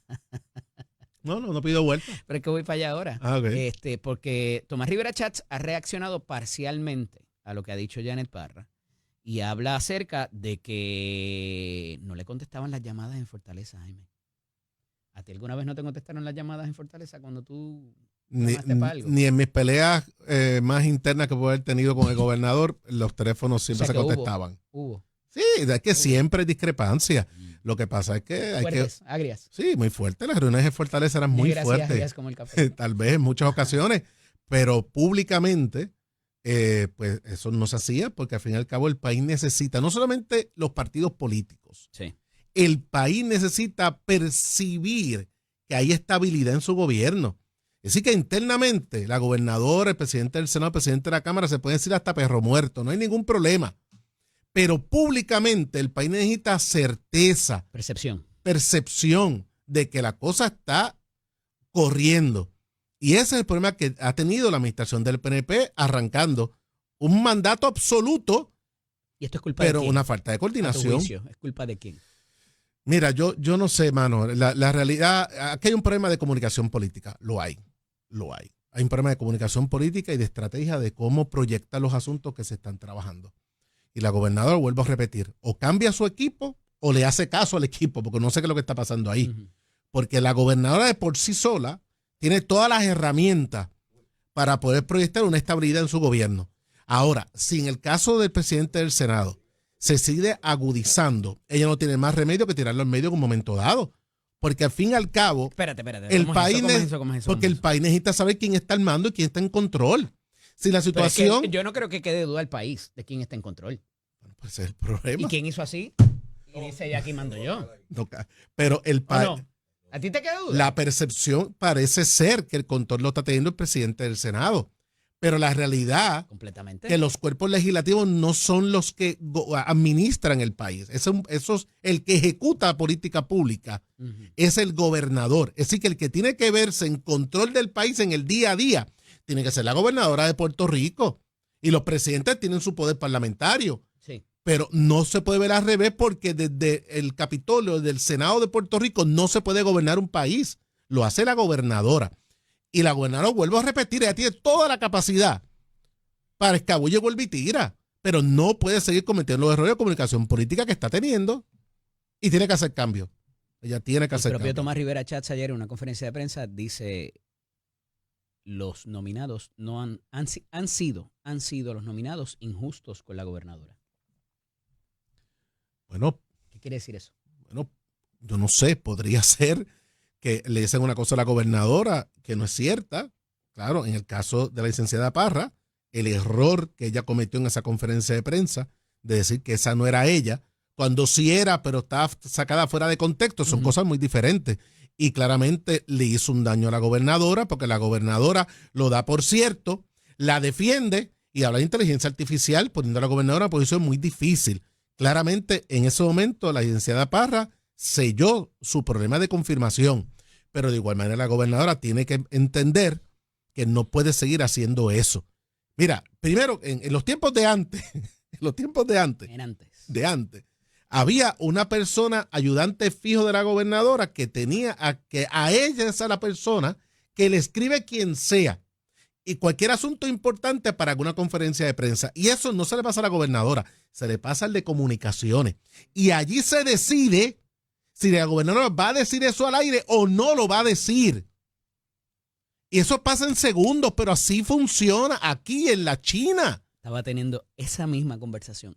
No pido vuelta. Pero es que voy para allá ahora. Okay. Porque Tomás Rivera Schatz ha reaccionado parcialmente a lo que ha dicho Janet Parra y habla acerca de que no le contestaban las llamadas en Fortaleza, Jaime. ¿A ti alguna vez no te contestaron las llamadas en Fortaleza cuando tú llamaste para algo? Ni en mis peleas más internas que puedo haber tenido con el gobernador, los teléfonos siempre se contestaban. Hubo. Sí, es que siempre hay discrepancia. Lo que pasa es que hay fuertes, agrias. Sí, muy fuertes. Las reuniones de Fortaleza eran muy fuertes. Agrias como el café. Tal vez en muchas ocasiones, pero públicamente, pues eso no se hacía porque al fin y al cabo el país necesita, no solamente los partidos políticos, sí. El país necesita percibir que hay estabilidad en su gobierno. Es decir, que internamente la gobernadora, el presidente del Senado, el presidente de la Cámara se pueden decir hasta perro muerto, no hay ningún problema. Pero públicamente el país necesita certeza, percepción de que la cosa está corriendo. Y ese es el problema que ha tenido la administración del PNP, arrancando un mandato absoluto, ¿y esto es culpa pero de quién? Una falta de coordinación. ¿A tu juicio? ¿Es culpa de quién? Mira, yo no sé, mano. La realidad, aquí hay un problema de comunicación política. Lo hay. Hay un problema de comunicación política y de estrategia de cómo proyectar los asuntos que se están trabajando. Y la gobernadora, vuelvo a repetir, o cambia su equipo o le hace caso al equipo, porque no sé qué es lo que está pasando ahí. Porque la gobernadora de por sí sola tiene todas las herramientas para poder proyectar una estabilidad en su gobierno. Ahora, si en el caso del presidente del Senado se sigue agudizando, ella no tiene más remedio que tirarlo en medio en un momento dado. Porque al fin y al cabo, espérate. El país necesita saber quién está al mando y quién está en control. Si la situación... Es que yo no creo que quede duda el país de quién está en control. Bueno, pues ese es el problema. ¿Y quién hizo así? Y dice, ya aquí mando yo. No, pero el país... No. ¿A ti te queda duda? La percepción parece ser que el control lo está teniendo el presidente del Senado. Pero la realidad completamente que los cuerpos legislativos no son los que administran el país. Eso es el que ejecuta la política pública, es el gobernador. Es decir, que el que tiene que verse en control del país en el día a día tiene que ser la gobernadora de Puerto Rico. Y los presidentes tienen su poder parlamentario. Sí. Pero no se puede ver al revés porque desde el Capitolio, del Senado de Puerto Rico, no se puede gobernar un país. Lo hace la gobernadora. Y la gobernadora, vuelvo a repetir, ella tiene toda la capacidad para escabulle, vuelve y tira. Pero no puede seguir cometiendo los errores de comunicación política que está teniendo. Y tiene que hacer cambios. Ella tiene que hacer cambios. El propio Tomás Rivera Schatz ayer en una conferencia de prensa dice: los nominados no han sido los nominados injustos con la gobernadora. Bueno. ¿Qué quiere decir eso? Bueno, yo no sé, podría ser que le dicen una cosa a la gobernadora que no es cierta. Claro, en el caso de la licenciada Parra, el error que ella cometió en esa conferencia de prensa de decir que esa no era ella, cuando sí era, pero estaba sacada fuera de contexto, son cosas muy diferentes. Y claramente le hizo un daño a la gobernadora porque la gobernadora lo da por cierto, la defiende y habla de inteligencia artificial poniendo a la gobernadora en una posición muy difícil. Claramente en ese momento la licenciada Parra selló su problema de confirmación, pero de igual manera la gobernadora tiene que entender que no puede seguir haciendo eso. Mira, primero, en los tiempos de antes, había una persona ayudante fijo de la gobernadora que tenía a ella esa la persona que le escribe quien sea y cualquier asunto importante para alguna conferencia de prensa. Y eso no se le pasa a la gobernadora, se le pasa al de comunicaciones. Y allí se decide si la gobernadora va a decir eso al aire o no lo va a decir. Y eso pasa en segundos, pero así funciona aquí en la China. Estaba teniendo esa misma conversación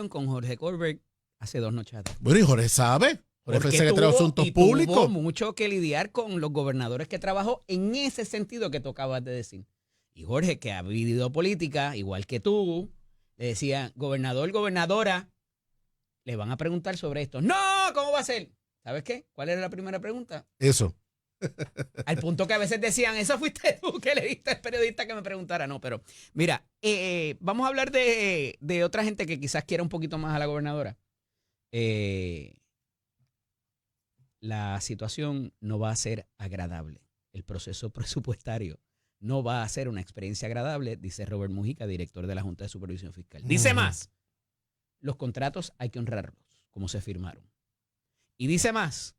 con Jorge Colbert hace 2 noches atrás. Bueno, y Jorge sabe. Jorge fue secretario de Asuntos Públicos. Tuvo mucho que lidiar con los gobernadores que trabajó en ese sentido que tú acabas de decir. Y Jorge, que ha vivido política, igual que tú, le decía, gobernador, gobernadora, le van a preguntar sobre esto. ¡No! ¿Cómo va a ser? ¿Sabes qué? ¿Cuál era la primera pregunta? Eso. Al punto que a veces decían, eso fuiste tú que le diste al periodista que me preguntara. No, pero mira, vamos a hablar de otra gente que quizás quiera un poquito más a la gobernadora. La situación no va a ser agradable. El proceso presupuestario no va a ser una experiencia agradable, dice Robert Mujica, director de la Junta de Supervisión Fiscal. Dice más, los contratos hay que honrarlos, como se firmaron. Y dice más,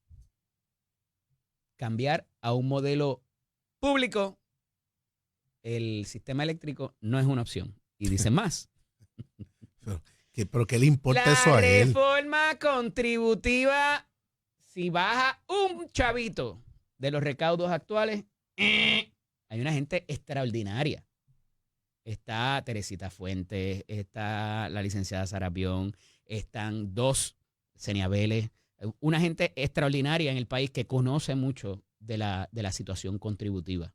cambiar a un modelo público, el sistema eléctrico no es una opción. Y dice más. ¿Pero qué le importa eso a él? La reforma contributiva, si baja un chavito de los recaudos actuales, hay una gente extraordinaria. Está Teresita Fuentes, está la licenciada Sarapión, están dos Senia Vélez, una gente extraordinaria en el país que conoce mucho de la situación contributiva.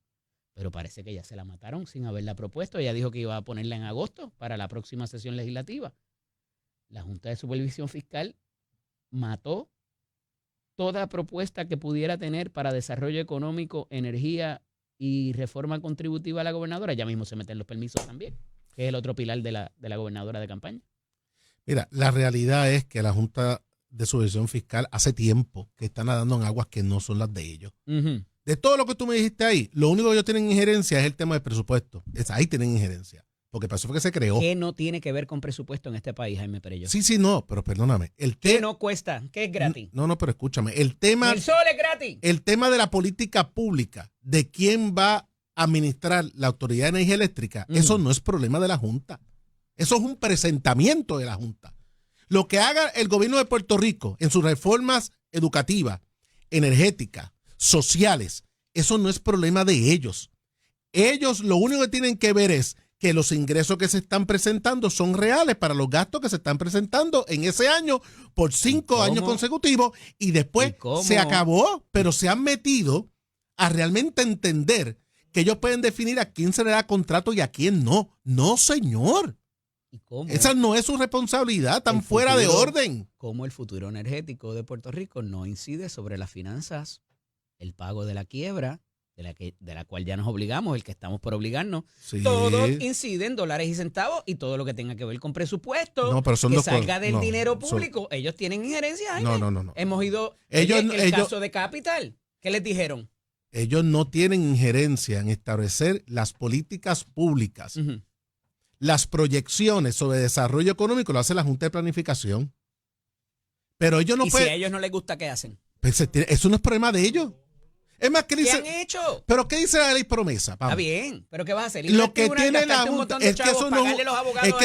Pero parece que ya se la mataron sin haberla propuesto. Ella dijo que iba a ponerla en agosto para la próxima sesión legislativa. La Junta de Supervisión Fiscal mató toda propuesta que pudiera tener para desarrollo económico, energía y reforma contributiva a la gobernadora. Ya mismo se meten los permisos también, que es el otro pilar de la gobernadora de campaña. Mira, la realidad es que la Junta de Supervisión Fiscal hace tiempo que están nadando en aguas que no son las de ellos. De todo lo que tú me dijiste ahí, lo único que ellos tienen injerencia es el tema del presupuesto. Ahí tienen injerencia. Porque para eso fue que se creó. ¿Qué no tiene que ver con presupuesto en este país, Jaime Perello? Sí, no, pero perdóname. ¿Qué no cuesta? ¿Qué es gratis? No, pero escúchame. El tema. ¿El sol es gratis? El tema de la política pública, de quién va a administrar la Autoridad de Energía Eléctrica, eso no es problema de la Junta. Eso es un presentamiento de la Junta. Lo que haga el gobierno de Puerto Rico en sus reformas educativas, energéticas, sociales, eso no es problema de ellos. Ellos lo único que tienen que ver es que los ingresos que se están presentando son reales para los gastos que se están presentando en ese año por 5 años consecutivos y después se acabó, pero se han metido a realmente entender que ellos pueden definir a quién se le da contrato y a quién no. No, señor. ¿Y cómo? Esa no es su responsabilidad, tan fuera de orden. ¿Cómo el futuro energético de Puerto Rico no incide sobre las finanzas, el pago de la quiebra, de la cual ya nos obligamos, el que estamos por obligarnos? Sí. Todo incide en dólares y centavos y todo lo que tenga que ver con presupuesto, no, pero son que salga del dinero público. Ellos tienen injerencia, Jaime. No. Hemos ido el caso de Capital. ¿Qué les dijeron? Ellos no tienen injerencia en establecer las políticas públicas. Las proyecciones sobre desarrollo económico lo hace la Junta de Planificación. Pero ellos no pueden. Si a ellos no les gusta, ¿qué hacen? Pues eso no es problema de ellos. Es más, ¿qué han hecho? ¿Pero qué dice la ley promesa? Está bien, pero ¿qué vas a hacer? Lo que tiene la Junta es que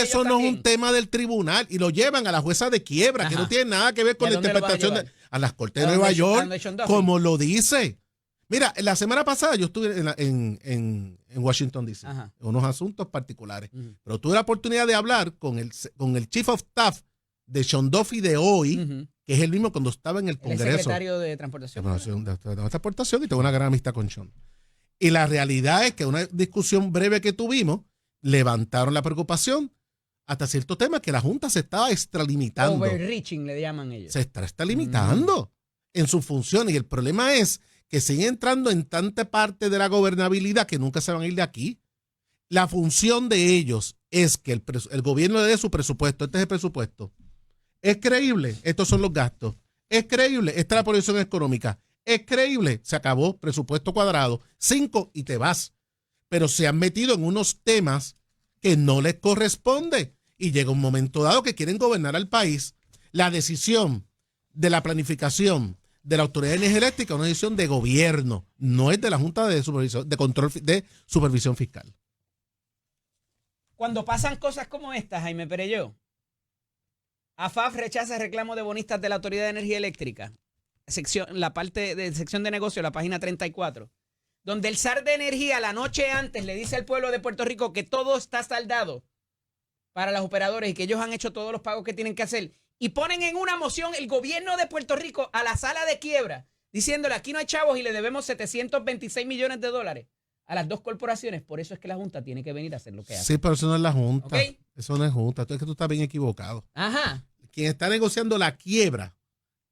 eso no es un tema del tribunal y lo llevan a la jueza de quiebra, que no tiene nada que ver con la interpretación a las Cortes de Nueva York, como lo dice. Mira, la semana pasada yo estuve en Washington, D.C., en unos asuntos particulares, pero tuve la oportunidad de hablar con el Chief of Staff de Sean Duffy de hoy, que es el mismo cuando estaba en el Congreso. El secretario de Transportación. De Transportación, y tengo una gran amistad con Sean. Y la realidad es que una discusión breve que tuvimos, levantaron la preocupación hasta cierto tema que la Junta se estaba extralimitando. Overreaching le llaman ellos. Se está extralimitando en sus funciones y el problema es que siguen entrando en tanta parte de la gobernabilidad que nunca se van a ir de aquí. La función de ellos es que el gobierno le dé su presupuesto. Este es el presupuesto. ¿Es creíble? Estos son los gastos. ¿Es creíble? Esta es la proyección económica. ¿Es creíble? Se acabó. Presupuesto cuadrado. 5 y te vas. Pero se han metido en unos temas que no les corresponde. Y llega un momento dado que quieren gobernar al país. La decisión de la planificación de la Autoridad de Energía Eléctrica es una decisión de gobierno. No es de la Junta de Supervisión, de Control de Supervisión Fiscal. Cuando pasan cosas como estas, Jaime Perello, AFAF rechaza el reclamo de bonistas de la Autoridad de Energía Eléctrica. La parte de sección de negocio, la página 34, donde el SAR de Energía la noche antes le dice al pueblo de Puerto Rico que todo está saldado para los operadores y que ellos han hecho todos los pagos que tienen que hacer. Y ponen en una moción el gobierno de Puerto Rico a la sala de quiebra, diciéndole aquí no hay chavos y le debemos $726 millones a las dos corporaciones. Por eso es que la Junta tiene que venir a hacer lo que hace. Sí, pero eso no es la Junta. ¿Okay? Eso no es Junta. Es que tú estás bien equivocado. Ajá. quien está negociando la quiebra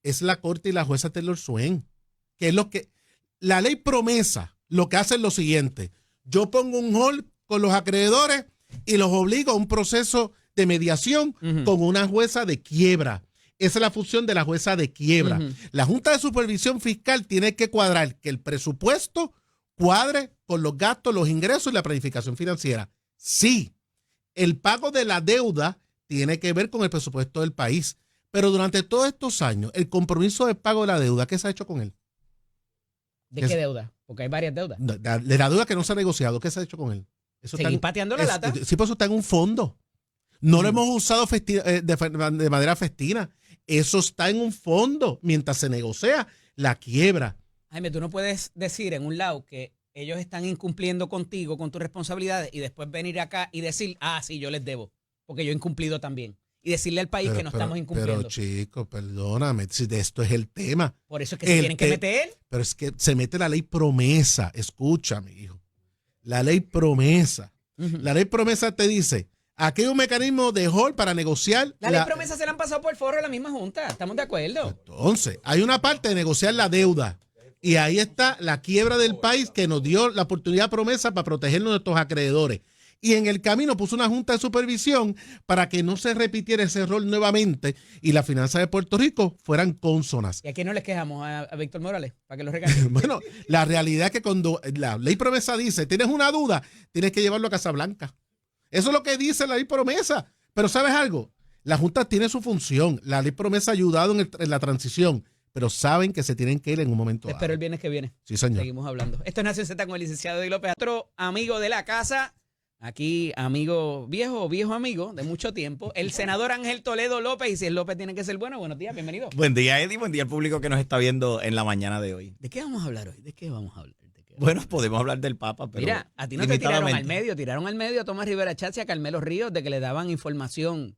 es la Corte y la jueza Taylor Swain, que es lo que la ley promesa, lo que hace es lo siguiente: yo pongo un hold con los acreedores y los obligo a un proceso de mediación con una jueza de quiebra. Esa es la función de la jueza de quiebra. La Junta de Supervisión Fiscal tiene que cuadrar que el presupuesto cuadre con los gastos, los ingresos y la planificación financiera. Sí, el pago de la deuda tiene que ver con el presupuesto del país, pero durante todos estos años, el compromiso de pago de la deuda, ¿qué se ha hecho con él? ¿De qué deuda? Porque hay varias deudas. De la deuda que no se ha negociado, ¿qué se ha hecho con él? Seguir pateando la lata. Sí, pues eso está en un fondo. No lo hemos usado de manera festina. Eso está en un fondo mientras se negocia la quiebra. Jaime, tú no puedes decir en un lado que ellos están incumpliendo contigo, con tus responsabilidades, y después venir acá y decir, sí, yo les debo, porque yo he incumplido también. Y decirle al país que no estamos incumpliendo. Pero, chicos, perdóname, si de esto es el tema. Por eso es que se tienen que meter. Pero es que se mete la ley promesa. Escúchame, hijo. La ley promesa. La ley promesa te dice, aquí hay un mecanismo de hold para negociar. La ley promesa se la han pasado por el foro de la misma Junta. ¿Estamos de acuerdo? Entonces, hay una parte de negociar la deuda. Y ahí está la quiebra del país que nos dio la oportunidad promesa para protegernos de estos acreedores. Y en el camino puso una junta de supervisión para que no se repitiera ese error nuevamente y las finanzas de Puerto Rico fueran cónsonas. ¿Y aquí no les quejamos a Víctor Morales para que lo regañe? Bueno, la realidad es que cuando la ley promesa dice, tienes una duda, tienes que llevarlo a Casablanca. Eso es lo que dice la ley promesa. Pero ¿sabes algo? La Junta tiene su función. La ley promesa ha ayudado en la transición, pero saben que se tienen que ir en un momento dado. Espero el viernes que viene. Sí, señor. Seguimos hablando. Esto es Nación Z con el licenciado Eddie López, otro amigo de la casa. Aquí, amigo viejo amigo de mucho tiempo, el senador Ángel Toledo López. Y si es López, tiene que ser bueno. Buenos días, bienvenido. Buen día, Eddie. Buen día al público que nos está viendo en la mañana de hoy. ¿De qué vamos a hablar hoy? ¿De qué vamos a hablar? Bueno, podemos hablar del Papa, pero mira, a ti no te tiraron al medio. Tiraron al medio a Tomás Rivera Chatz y a Carmelo Ríos de que le daban información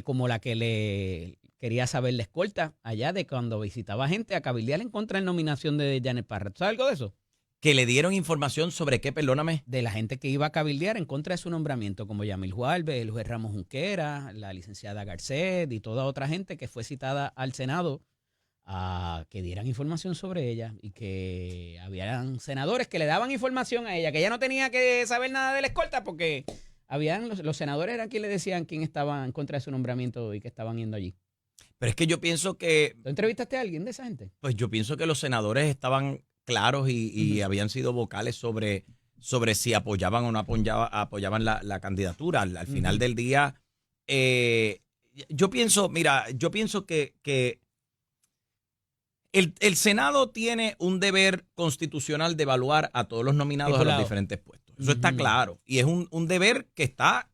como la que le quería saber la escolta allá de cuando visitaba gente a cabildear en contra de la nominación de Janet Parra. ¿Sabes algo de eso? Que le dieron información sobre qué, perdóname. De la gente que iba a cabildear en contra de su nombramiento, como Yamil Juárez, el juez Ramos Junquera, la licenciada Garcet y toda otra gente que fue citada al Senado a que dieran información sobre ella y que habían senadores que le daban información a ella, que ella no tenía que saber nada de la escolta porque habían los senadores eran quienes le decían quién estaba en contra de su nombramiento y que estaban yendo allí. Pero es que yo pienso que... ¿Tú entrevistaste a alguien de esa gente? Pues yo pienso que los senadores estaban claros y habían sido vocales sobre si apoyaban o no apoyaban la candidatura. Al final del día, yo pienso que el Senado tiene un deber constitucional de evaluar a todos los nominados a los diferentes puestos. Eso está claro. Y es un deber que está,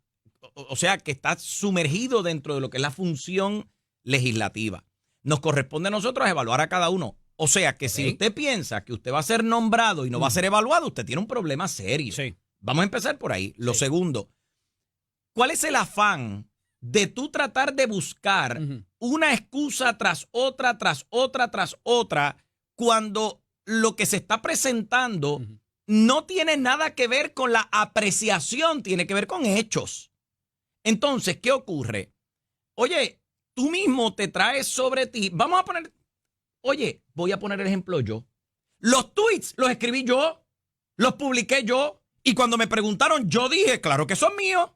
que está sumergido dentro de lo que es la función legislativa. Nos corresponde a nosotros evaluar a cada uno. O sea que si usted piensa que usted va a ser nombrado y no va a ser evaluado, usted tiene un problema serio. Sí. Vamos a empezar por ahí. Lo segundo, ¿cuál es el afán de tú tratar de buscar una excusa tras otra, cuando lo que se está presentando no tiene nada que ver con la apreciación, tiene que ver con hechos? Entonces, ¿qué ocurre? Oye, tú mismo te traes sobre ti. Voy a poner el ejemplo yo. Los tweets los escribí yo, los publiqué yo, y cuando me preguntaron, yo dije, claro que son míos.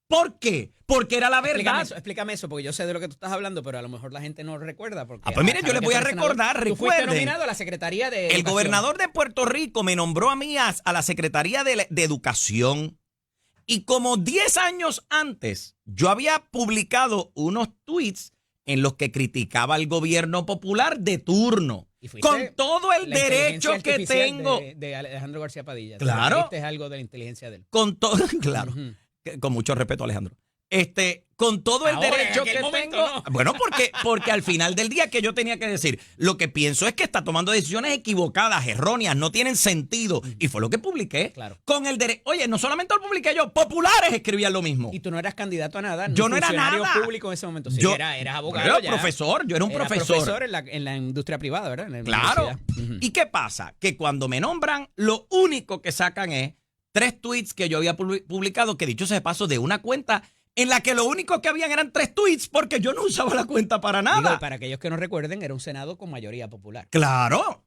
¿Por qué? Porque era la verdad. Explícame eso, porque yo sé de lo que tú estás hablando, pero a lo mejor la gente no recuerda. Porque, pues mire, yo les voy a recordar. Tú fuiste nominado a la Secretaría de Educación. El gobernador de Puerto Rico me nombró a mí a la Secretaría de Educación. Y como 10 años antes, yo había publicado unos tweets en los que criticaba al gobierno popular de turno. Con todo el derecho que tengo. De Alejandro García Padilla. Claro. Este es algo de la inteligencia de él. Con todo, claro. Con mucho respeto, Alejandro. Con todo el derecho que tengo. No. Bueno, porque al final del día, que yo tenía que decir, lo que pienso es que está tomando decisiones equivocadas, erróneas, no tienen sentido. Y fue lo que publiqué. Claro. Con el derecho. Oye, no solamente lo publiqué yo, populares escribían lo mismo. Y tú no eras candidato a nada. Yo no era nada. Público en ese momento. Sí, eras abogado. Yo era profesor, yo era un profesor. En la industria privada, ¿verdad? Claro. ¿Y qué pasa? Que cuando me nombran, lo único que sacan es 3 tweets que yo había publicado, que dicho sea de paso, de una cuenta en la que lo único que habían eran 3 tweets porque yo no usaba la cuenta para nada. Digo, para aquellos que no recuerden, era un Senado con mayoría popular. Claro.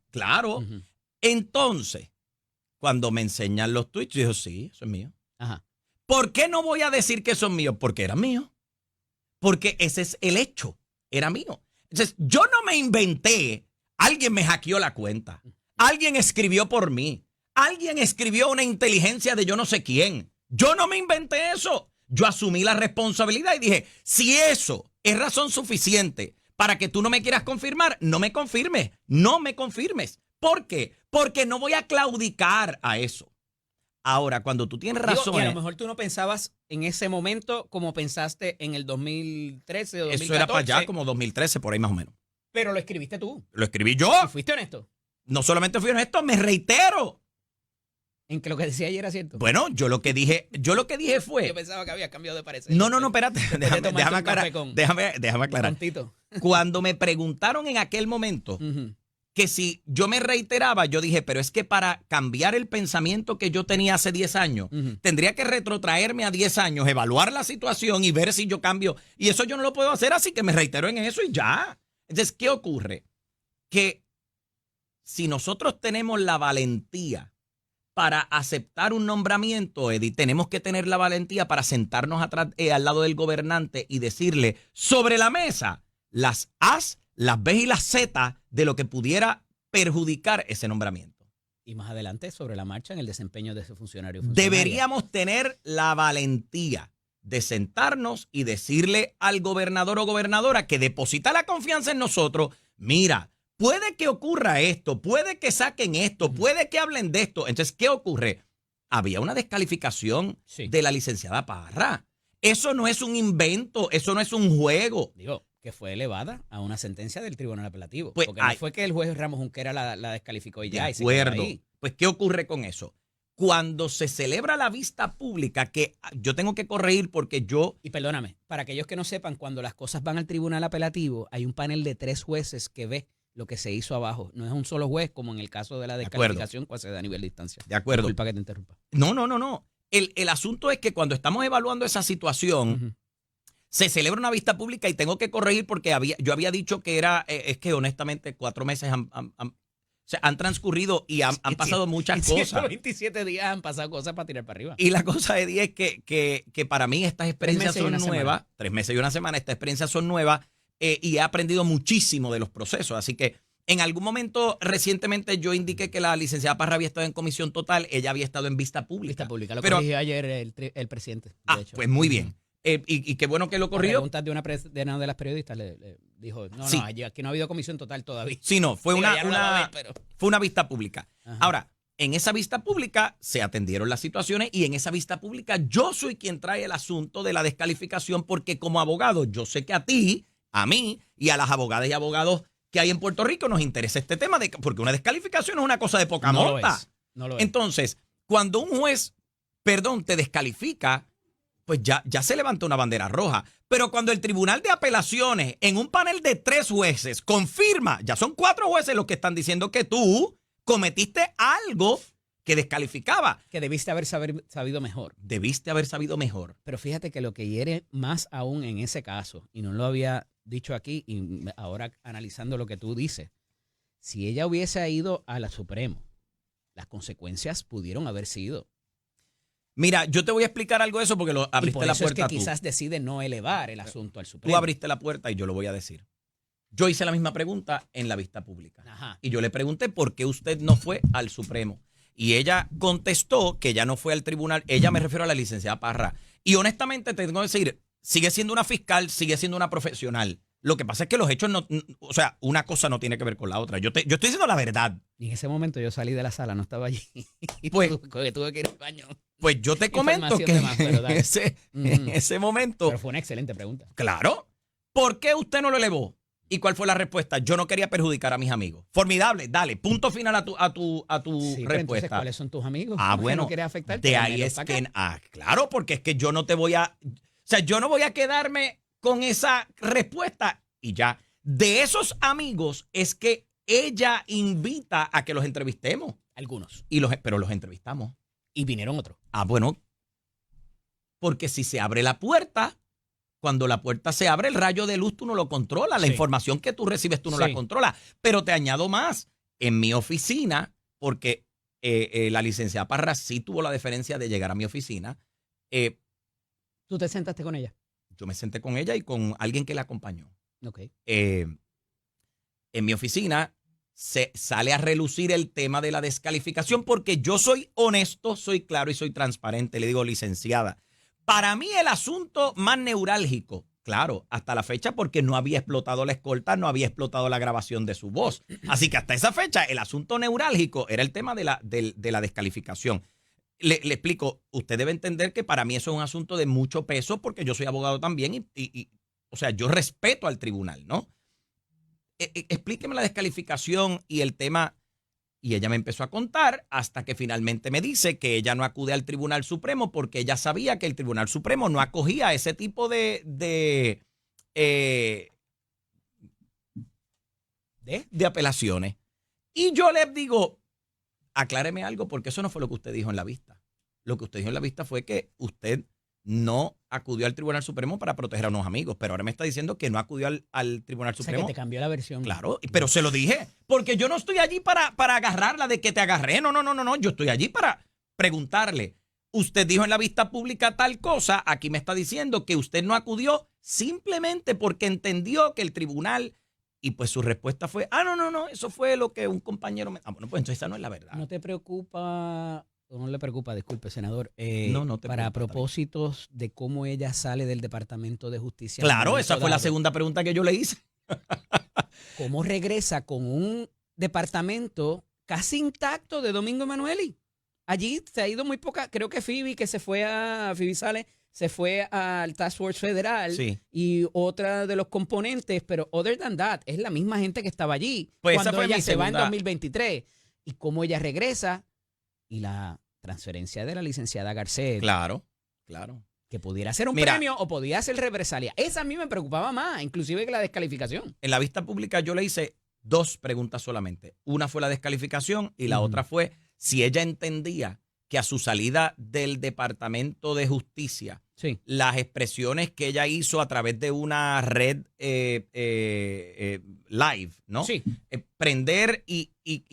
Entonces, cuando me enseñan los tweets, yo digo, sí, eso es mío. Ajá. ¿Por qué no voy a decir que son míos? Porque eran míos. Porque ese es el hecho. Era mío. Entonces, yo no me inventé. Alguien me hackeó la cuenta. Alguien escribió por mí. Alguien escribió una inteligencia de yo no sé quién. Yo no me inventé eso. Yo asumí la responsabilidad y dije, si eso es razón suficiente para que tú no me quieras confirmar, no me confirmes. No me confirmes. ¿Por qué? Porque no voy a claudicar a eso. Ahora, cuando tú tienes razón. Y a lo mejor tú no pensabas en ese momento como pensaste en el 2013 o 2014. Eso era para allá como 2013, por ahí más o menos. Pero lo escribiste tú. Lo escribí yo. ¿Y fuiste honesto? No solamente fui honesto, me reitero. En que lo que decía ayer era cierto. Bueno, yo lo que dije fue. Yo pensaba que había cambiado de parecer. No, espérate. Déjame aclarar. Tontito. Cuando me preguntaron en aquel momento que si yo me reiteraba, yo dije, pero es que para cambiar el pensamiento que yo tenía hace 10 años, tendría que retrotraerme a 10 años, evaluar la situación y ver si yo cambio. Y eso yo no lo puedo hacer, así que me reitero en eso y ya. Entonces, ¿qué ocurre? Que si nosotros tenemos la valentía para aceptar un nombramiento, Eddie, tenemos que tener la valentía para sentarnos atrás, al lado del gobernante y decirle sobre la mesa las A's, las B y las Z de lo que pudiera perjudicar ese nombramiento. Y más adelante, sobre la marcha, en el desempeño de ese funcionario. Deberíamos tener la valentía de sentarnos y decirle al gobernador o gobernadora que deposita la confianza en nosotros, mira, puede que ocurra esto, puede que saquen esto, puede que hablen de esto. Entonces, ¿qué ocurre? Había una descalificación de la licenciada Parra. Eso no es un invento, eso no es un juego. Digo, que fue elevada a una sentencia del Tribunal Apelativo. Pues, porque no fue que el juez Ramos Junquera la descalificó y ya. De acuerdo. Pues, ¿qué ocurre con eso? Cuando se celebra la vista pública, que yo tengo que corregir porque yo... Y perdóname, para aquellos que no sepan, cuando las cosas van al Tribunal Apelativo, hay un panel de 3 jueces que ve lo que se hizo abajo. No es un solo juez, como en el caso de la descalificación, cuando se da a nivel de distancia. De acuerdo. Disculpa que te interrumpa. No. El asunto es que cuando estamos evaluando esa situación, se celebra una vista pública y tengo que corregir porque yo había dicho que era, es que honestamente 4 meses han transcurrido y han pasado muchas cosas. 127 días han pasado cosas para tirar para arriba. Y la cosa de día es que para mí estas experiencias son nuevas. 3 meses y una semana, estas experiencias son nuevas y he aprendido muchísimo de los procesos. Así que en algún momento recientemente yo indiqué que la licenciada Parra había estado en comisión total, ella había estado en vista pública. Vista pública, lo corrigió ayer el presidente. De hecho. Pues muy bien. Y qué bueno que lo corrigió. Preguntas de una de las periodistas le dijo, no, aquí no ha habido comisión total todavía. Sí, no, fue fue una vista pública. Ajá. Ahora, en esa vista pública se atendieron las situaciones y en esa vista pública yo soy quien trae el asunto de la descalificación porque como abogado yo sé que a ti, a mí y a las abogadas y abogados que hay en Puerto Rico nos interesa este tema porque una descalificación es una cosa de poca monta. No lo es. Entonces, cuando un juez, te descalifica, pues ya se levanta una bandera roja. Pero cuando el Tribunal de Apelaciones, en un panel de 3 jueces, confirma, ya son 4 jueces los que están diciendo que tú cometiste algo que descalificaba. Que debiste haber sabido mejor. Debiste haber sabido mejor. Pero fíjate que lo que hiere más aún en ese caso, y no lo había dicho aquí, y ahora analizando lo que tú dices, si ella hubiese ido a la Supremo, las consecuencias pudieron haber sido. Mira, yo te voy a explicar algo de eso porque lo abriste la puerta tú. Es que quizás decide no elevar el asunto al Supremo. Tú abriste la puerta y yo lo voy a decir. Yo hice la misma pregunta en la vista pública. Ajá. Y yo le pregunté por qué usted no fue al Supremo. Y ella contestó que ella no fue al tribunal. Ella me refiero a la licenciada Parra. Y honestamente te tengo que decir, sigue siendo una fiscal, sigue siendo una profesional. Lo que pasa es que los hechos no, o sea, una cosa no tiene que ver con la otra. Yo estoy diciendo la verdad. Y en ese momento yo salí de la sala, no estaba allí. Pues, tuve que ir al baño. Pues yo te comento que en ese momento. Pero fue una excelente pregunta. Claro. ¿Por qué usted no lo elevó? ¿Y cuál fue la respuesta? Yo no quería perjudicar a mis amigos. Formidable, dale, punto final a tu respuesta. Entonces, ¿cuáles son tus amigos? Bueno, no quieres afectarte, de ahí es que, claro, porque es que yo no te voy a, o sea, yo no voy a quedarme con esa respuesta y ya. De esos amigos es que ella invita a que los entrevistemos. Algunos. Pero los entrevistamos. Y vinieron otros. Bueno. porque si se abre la puerta, cuando la puerta se abre, el rayo de luz tú no lo controlas, la información que tú recibes tú no la controlas. Pero te añado más, en mi oficina, porque la licenciada Parra sí tuvo la deferencia de llegar a mi oficina. ¿Tú te sentaste con ella? Yo me senté con ella y con alguien que la acompañó. Okay. En mi oficina se sale a relucir el tema de la descalificación porque yo soy honesto, soy claro y soy transparente. Le digo, licenciada, para mí el asunto más neurálgico, claro, hasta la fecha porque no había explotado la escolta, no había explotado la grabación de su voz. Así que hasta esa fecha el asunto neurálgico era el tema de la descalificación. Le explico, usted debe entender que para mí eso es un asunto de mucho peso porque yo soy abogado también y o sea, yo respeto al tribunal, ¿no? Explíqueme la descalificación y el tema. Y ella me empezó a contar hasta que finalmente me dice que ella no acude al Tribunal Supremo porque ella sabía que el Tribunal Supremo no acogía ese tipo de apelaciones. Y yo le digo, acláreme algo porque eso no fue lo que usted dijo en la vista. Lo que usted dijo en la vista fue que usted no acudió al Tribunal Supremo para proteger a unos amigos, pero ahora me está diciendo que no acudió al Tribunal Supremo. O sea, que te cambió la versión. Claro, pero se lo dije, porque yo no estoy allí para agarrarla de que te agarré, no, yo estoy allí para preguntarle. Usted dijo en la vista pública tal cosa, aquí me está diciendo que usted no acudió simplemente porque entendió que el tribunal, y pues su respuesta fue, no, eso fue lo que un compañero me... bueno, pues entonces esa no es la verdad. ¿No te preocupa... No le preocupa, disculpe, senador. No te para preocupa, propósitos de cómo ella sale del Departamento de Justicia. Claro, esa fue la segunda pregunta que yo le hice. ¿Cómo regresa con un departamento casi intacto de Domingo Emanueli? Allí se ha ido muy poca, creo que Phoebe Sales, se fue al Task Force Federal y otra de los componentes, pero other than that, es la misma gente que estaba allí pues cuando esa fue ella se va en 2023. Y cómo ella regresa y la transferencia de la licenciada Garcet. Claro. Que pudiera ser un premio o podía ser represalia. Esa a mí me preocupaba más, inclusive que la descalificación. En la vista pública yo le hice 2 preguntas solamente. Una fue la descalificación y la otra fue si ella entendía que a su salida del Departamento de Justicia, las expresiones que ella hizo a través de una red live, ¿no? Sí. Prender y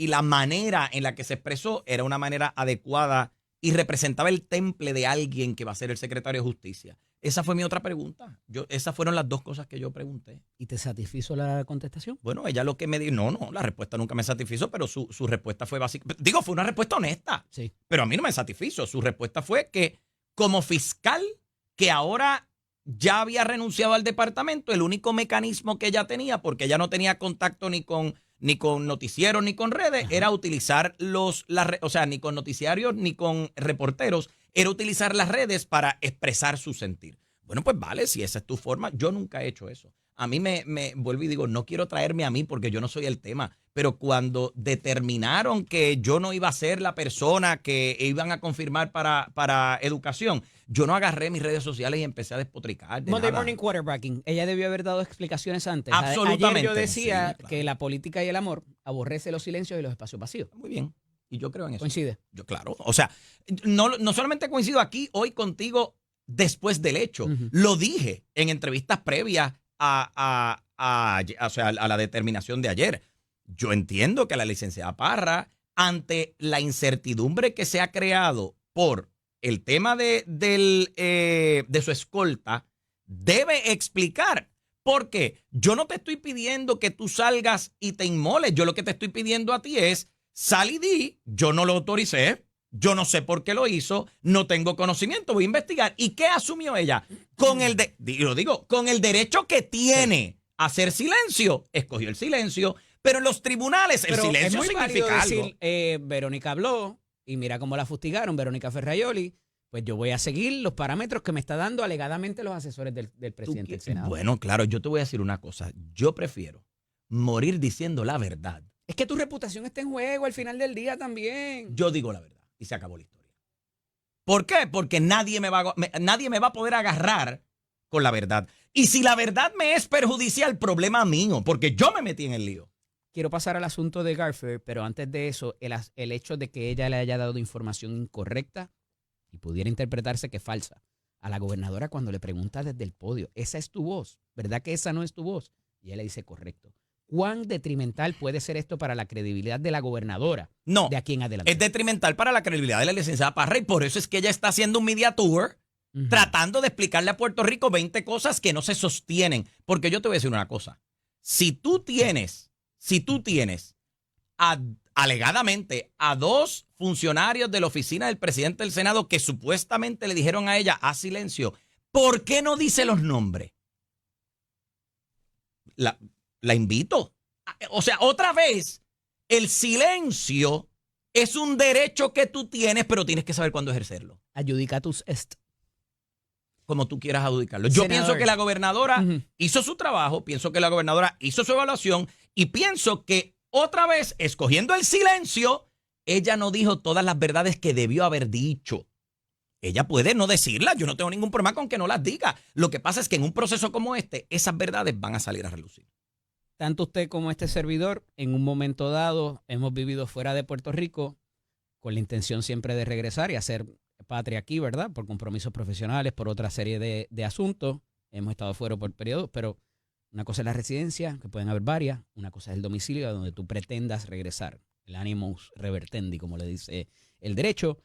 la manera en la que se expresó era una manera adecuada y representaba el temple de alguien que va a ser el secretario de Justicia. Esa fue mi otra pregunta. Esas fueron las 2 cosas que yo pregunté. ¿Y te satisfizo la contestación? Bueno, ella lo que me dijo, no, la respuesta nunca me satisfizo, pero su respuesta fue básica. Digo, fue una respuesta honesta. Sí. Pero a mí no me satisfizo. Su respuesta fue que como fiscal, que ahora ya había renunciado al departamento, el único mecanismo que ella tenía, porque ella no tenía contacto ni con noticieros ni con redes, era utilizar ni con noticiarios ni con reporteros, era utilizar las redes para expresar su sentir. Bueno, pues vale, si esa es tu forma, yo nunca he hecho eso. A mí me vuelvo y digo, no quiero traerme a mí porque yo no soy el tema, pero cuando determinaron que yo no iba a ser la persona que iban a confirmar para educación, yo no agarré mis redes sociales y empecé a despotricar. Monday Morning Quarterbacking. Ella debió haber dado explicaciones antes. Absolutamente. Ayer yo decía que la política y el amor aborrece los silencios y los espacios vacíos. Muy bien. Y yo creo en eso. ¿Coincide? Yo, claro. O sea, no solamente coincido aquí hoy contigo después del hecho. Lo dije en entrevistas previas a la determinación de ayer. Yo entiendo que la licenciada Parra, ante la incertidumbre que se ha creado por el tema de su escolta, debe explicar. Porque yo no te estoy pidiendo que tú salgas y te inmoles. Yo lo que te estoy pidiendo a ti es, sal y di, yo no lo autoricé, yo no sé por qué lo hizo, no tengo conocimiento, voy a investigar. ¿Y qué asumió ella? Con el derecho que tiene a hacer silencio, escogió el silencio, pero en los tribunales el silencio significa algo. Decir, Verónica habló y mira cómo la fustigaron, Verónica Ferraioli. Pues yo voy a seguir los parámetros que me está dando alegadamente los asesores del presidente del Senado. Bueno, claro, yo te voy a decir una cosa. Yo prefiero morir diciendo la verdad. Es que tu reputación está en juego al final del día también. Yo digo la verdad y se acabó la historia. ¿Por qué? Porque nadie me va a poder agarrar con la verdad. Y si la verdad me es perjudicial, problema mío, porque yo me metí en el lío. Quiero pasar al asunto de Garfield, pero antes de eso, el hecho de que ella le haya dado información incorrecta y pudiera interpretarse que es falsa a la gobernadora cuando le pregunta desde el podio, ¿esa es tu voz? ¿Verdad que esa no es tu voz? Y ella le dice, correcto. ¿Cuán detrimental puede ser esto para la credibilidad de la gobernadora de aquí en adelante? Es detrimental para la credibilidad de la licenciada Parra y por eso es que ella está haciendo un media tour tratando de explicarle a Puerto Rico 20 cosas que no se sostienen. Porque yo te voy a decir una cosa. Si tú tienes alegadamente a 2 funcionarios de la oficina del presidente del Senado que supuestamente le dijeron a ella, haz silencio, ¿por qué no dice los nombres? La invito. O sea, otra vez, el silencio es un derecho que tú tienes, pero tienes que saber cuándo ejercerlo. Adjudicatus est. Como tú quieras adjudicarlo. Yo pienso que la gobernadora hizo su trabajo, pienso que la gobernadora hizo su evaluación y pienso que otra vez, escogiendo el silencio, ella no dijo todas las verdades que debió haber dicho. Ella puede no decirlas, yo no tengo ningún problema con que no las diga. Lo que pasa es que en un proceso como este, esas verdades van a salir a relucir. Tanto usted como este servidor, en un momento dado, hemos vivido fuera de Puerto Rico con la intención siempre de regresar y hacer patria aquí, ¿verdad? Por compromisos profesionales, por otra serie de asuntos. Hemos estado fuera por periodos, pero una cosa es la residencia, que pueden haber varias. Una cosa es el domicilio a donde tú pretendas regresar. El animus revertendi, como le dice el derecho.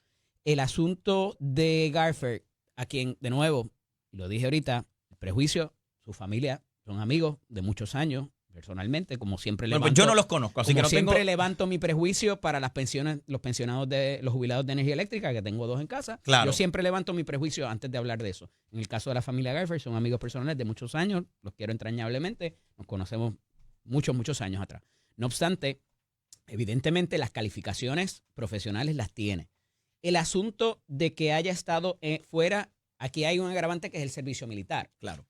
El asunto de Garfer, a quien, de nuevo, lo dije ahorita, el prejuicio, su familia, son amigos de muchos años. Personalmente, como siempre levanto. Pues yo no los conozco, así que no siempre levanto mi prejuicio para las pensiones, los pensionados de los jubilados de energía eléctrica, que tengo 2 en casa. Claro. Yo siempre levanto mi prejuicio antes de hablar de eso. En el caso de la familia Garfer, son amigos personales de muchos años, los quiero entrañablemente, nos conocemos muchos años atrás. No obstante, evidentemente las calificaciones profesionales las tiene. El asunto de que haya estado fuera, aquí hay un agravante que es el servicio militar. Claro.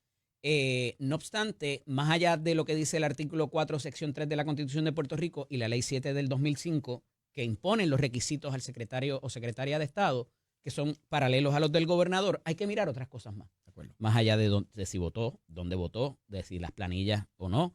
No obstante, más allá de lo que dice el artículo 4, sección 3 de la Constitución de Puerto Rico y la ley 7 del 2005, que imponen los requisitos al secretario o secretaria de Estado, que son paralelos a los del gobernador, hay que mirar otras cosas más. De acuerdo. Más allá de si votó, dónde votó, de si las planillas o no,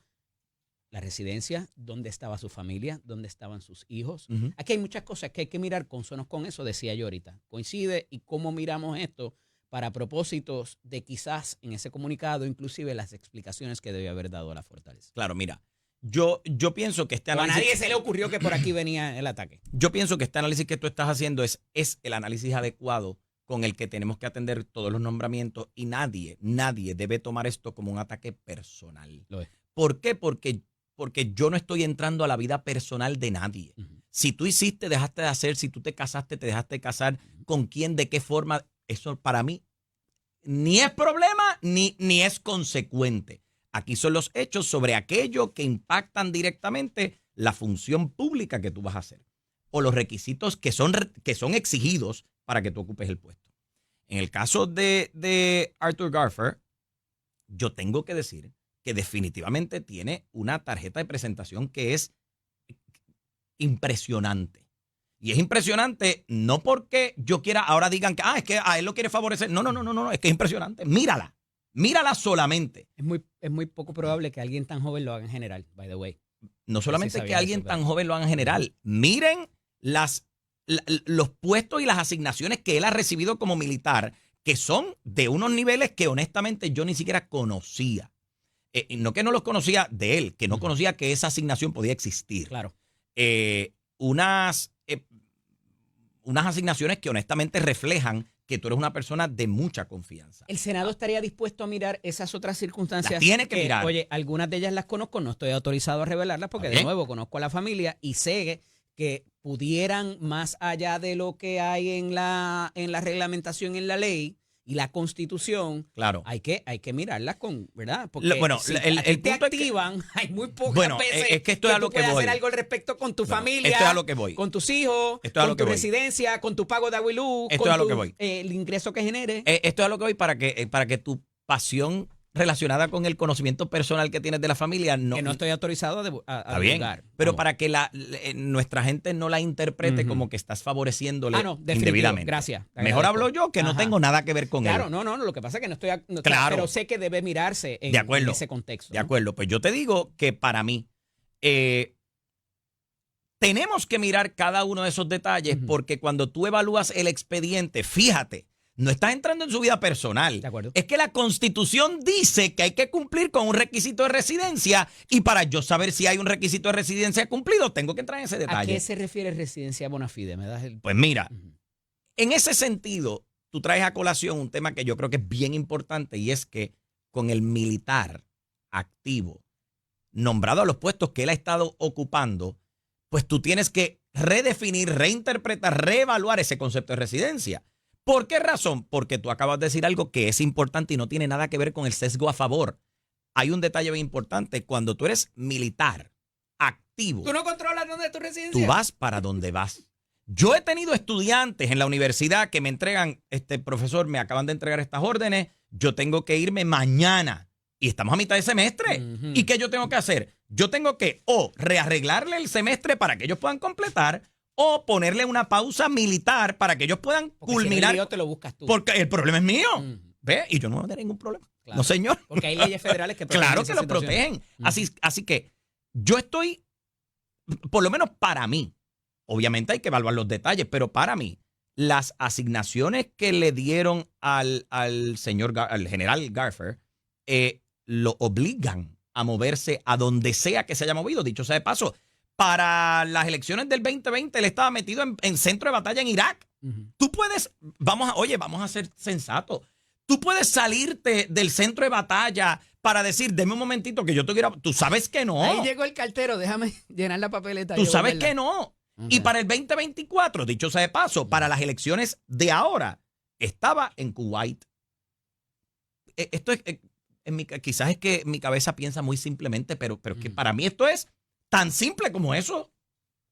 la residencia, dónde estaba su familia, dónde estaban sus hijos. Aquí hay muchas cosas que hay que mirar consonos con eso, decía yo ahorita. Coincide y cómo miramos esto para propósitos de quizás en ese comunicado, inclusive las explicaciones que debe haber dado a la Fortaleza. Claro, mira, yo pienso que este análisis... A nadie se le ocurrió que por aquí venía el ataque. Yo pienso que este análisis que tú estás haciendo es el análisis adecuado con el que tenemos que atender todos los nombramientos y nadie debe tomar esto como un ataque personal. Lo es. ¿Por qué? Porque yo no estoy entrando a la vida personal de nadie. Si tú hiciste, dejaste de hacer, si tú te casaste, te dejaste de casar, con quién, de qué forma... Eso para mí ni es problema ni es consecuente. Aquí son los hechos sobre aquello que impactan directamente la función pública que tú vas a hacer o los requisitos que son exigidos para que tú ocupes el puesto. En el caso de Arthur Garfer, yo tengo que decir que definitivamente tiene una tarjeta de presentación que es impresionante. Y es impresionante no porque yo quiera, ahora digan que es que a él lo quiere favorecer. No, es que es impresionante. Mírala solamente. Es muy poco probable que alguien tan joven lo haga en general, by the way. No solamente que alguien tan joven lo haga en general. Miren los puestos y las asignaciones que él ha recibido como militar, que son de unos niveles que honestamente yo ni siquiera conocía. No que no los conocía de él, que no conocía que esa asignación podía existir. Claro. Unas asignaciones que honestamente reflejan que tú eres una persona de mucha confianza. ¿El Senado estaría dispuesto a mirar esas otras circunstancias? Las tiene que mirar. Oye, algunas de ellas las conozco, no estoy autorizado a revelarlas porque de nuevo conozco a la familia y sé que pudieran, más allá de lo que hay en la reglamentación, en la ley y la Constitución, claro, hay que mirarlas con, ¿verdad? Porque si el te punto activan, es que, hay muy pocas veces es que esto es a lo que voy. hacer algo al respecto con tu familia, esto es a lo que voy. Con tus hijos, con tu residencia, con tu pago de agüilú, con el ingreso que genere. Esto es a lo que voy para que tu pasión relacionada con el conocimiento personal que tienes de la familia que no estoy autorizado a está bien, divulgar. pero para que nuestra gente no la interprete como que estás favoreciéndole indebidamente. Gracias. Mejor hablo yo, que no tengo nada que ver con él. Claro, no, lo que pasa es que no estoy claro, pero sé que debe mirarse en ese contexto. De acuerdo, pues yo te digo que para mí tenemos que mirar cada uno de esos detalles porque cuando tú evalúas el expediente, fíjate, no estás entrando en su vida personal. De acuerdo. Es que la Constitución dice que hay que cumplir con un requisito de residencia y para yo saber si hay un requisito de residencia cumplido, tengo que entrar en ese detalle. ¿A qué se refiere residencia bona fide? ¿Me das el... Pues mira, en ese sentido, tú traes a colación un tema que yo creo que es bien importante y es que con el militar activo nombrado a los puestos que él ha estado ocupando, pues tú tienes que redefinir, reinterpretar, reevaluar ese concepto de residencia. ¿Por qué razón? Porque tú acabas de decir algo que es importante y no tiene nada que ver con el sesgo a favor. Hay un detalle bien importante. Cuando tú eres militar activo, ¿tú no controlas dónde es tu residencia? tú vas para donde vas. Yo he tenido estudiantes en la universidad que me entregan, profesor, me acaban de entregar estas órdenes, yo tengo que irme mañana. Y estamos a mitad de semestre. ¿Y qué yo tengo que hacer? Yo tengo que o rearreglarle el semestre para que ellos puedan completar o ponerle una pausa militar para que ellos puedan culminar. Si te lo buscas tú. Porque el problema es mío. ¿Ve? Y yo no voy a tener ningún problema. Claro. No, señor. Porque hay leyes federales que protegen. Claro que lo protegen. Así que yo estoy, por lo menos para mí, obviamente hay que evaluar los detalles, pero para mí, las asignaciones que le dieron al general Garfer, lo obligan a moverse a donde sea que se haya movido. Dicho sea de paso, para las elecciones del 2020 él estaba metido en centro de batalla en Irak. Tú puedes, vamos a ser sensatos. Tú puedes salirte del centro de batalla para decir, deme un momentito que yo te quiero. Tú sabes que no. Ahí llegó el cartero, déjame llenar la papeleta. Tú sabes que no. Okay. Y para el 2024, dicho sea de paso, para las elecciones de ahora, estaba en Kuwait. Esto es... quizás es que mi cabeza piensa muy simplemente, pero que para mí esto es tan simple como eso.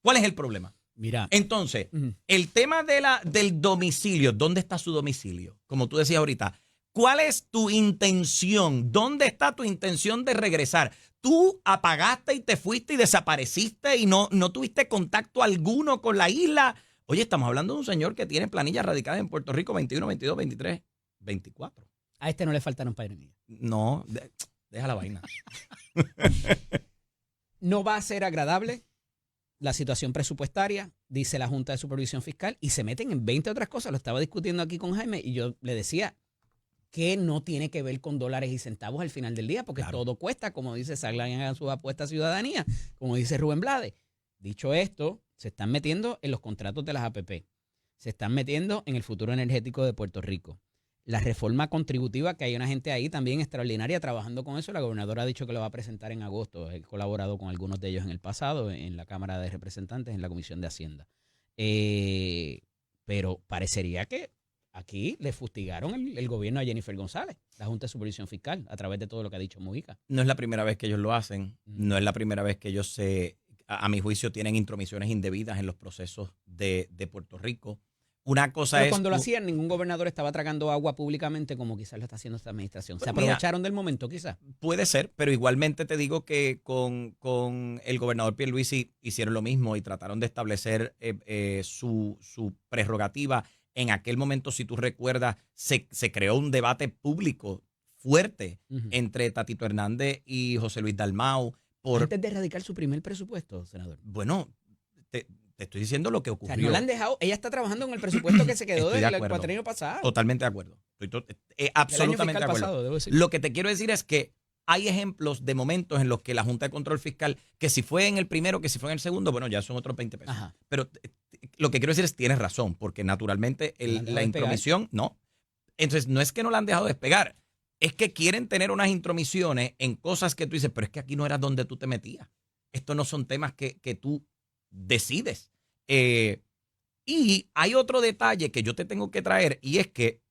¿Cuál es el problema? Mira. Entonces, el tema del domicilio, ¿dónde está su domicilio? Como tú decías ahorita, ¿cuál es tu intención? ¿Dónde está tu intención de regresar? Tú apagaste y te fuiste y desapareciste y no tuviste contacto alguno con la isla. Oye, estamos hablando de un señor que tiene planillas radicadas en Puerto Rico 21, 22, 23, 24. A este no le faltaron padrinillas. No, deja la vaina. No va a ser agradable la situación presupuestaria, dice la Junta de Supervisión Fiscal, y se meten en 20 otras cosas. Lo estaba discutiendo aquí con Jaime y yo le decía que no tiene que ver con dólares y centavos al final del día, porque claro, todo cuesta, como dice Saglan en sus apuestas ciudadanía, como dice Rubén Blades. Dicho esto, se están metiendo en los contratos de las APP, se están metiendo en el futuro energético de Puerto Rico. La reforma contributiva, que hay una gente ahí también extraordinaria trabajando con eso. La gobernadora ha dicho que lo va a presentar en agosto. He colaborado con algunos de ellos en el pasado, en la Cámara de Representantes, en la Comisión de Hacienda. Pero parecería que aquí le fustigaron el gobierno a Jennifer González, la Junta de Supervisión Fiscal, a través de todo lo que ha dicho Mujica. No es la primera vez que ellos lo hacen. No es la primera vez que ellos a mi juicio, tienen intromisiones indebidas en los procesos de Puerto Rico. Una cosa pero cuando lo hacían, ningún gobernador estaba tragando agua públicamente como quizás lo está haciendo esta administración. ¿Se aprovecharon del momento quizás? Puede ser, pero igualmente te digo que con el gobernador Pierluisi hicieron lo mismo y trataron de establecer su prerrogativa. En aquel momento, si tú recuerdas, se creó un debate público fuerte entre Tatito Hernández y José Luis Dalmau. Antes de erradicar su primer presupuesto, senador. Bueno, te estoy diciendo lo que ocurrió. O sea, no la han dejado. Ella está trabajando en el presupuesto que se quedó del cuatrienio pasado. Totalmente de acuerdo. Absolutamente de acuerdo. Pasado, debo decir. Lo que te quiero decir es que hay ejemplos de momentos en los que la Junta de Control Fiscal, que si fue en el primero, que si fue en el segundo, bueno, ya son otros 20 pesos. Ajá. Pero lo que quiero decir es tienes razón, porque naturalmente la intromisión, no. Entonces, no es que no la han dejado despegar, es que quieren tener unas intromisiones en cosas que tú dices, pero es que aquí no era donde tú te metías. Estos no son temas que tú decides. Y hay otro detalle que yo te tengo que traer y es que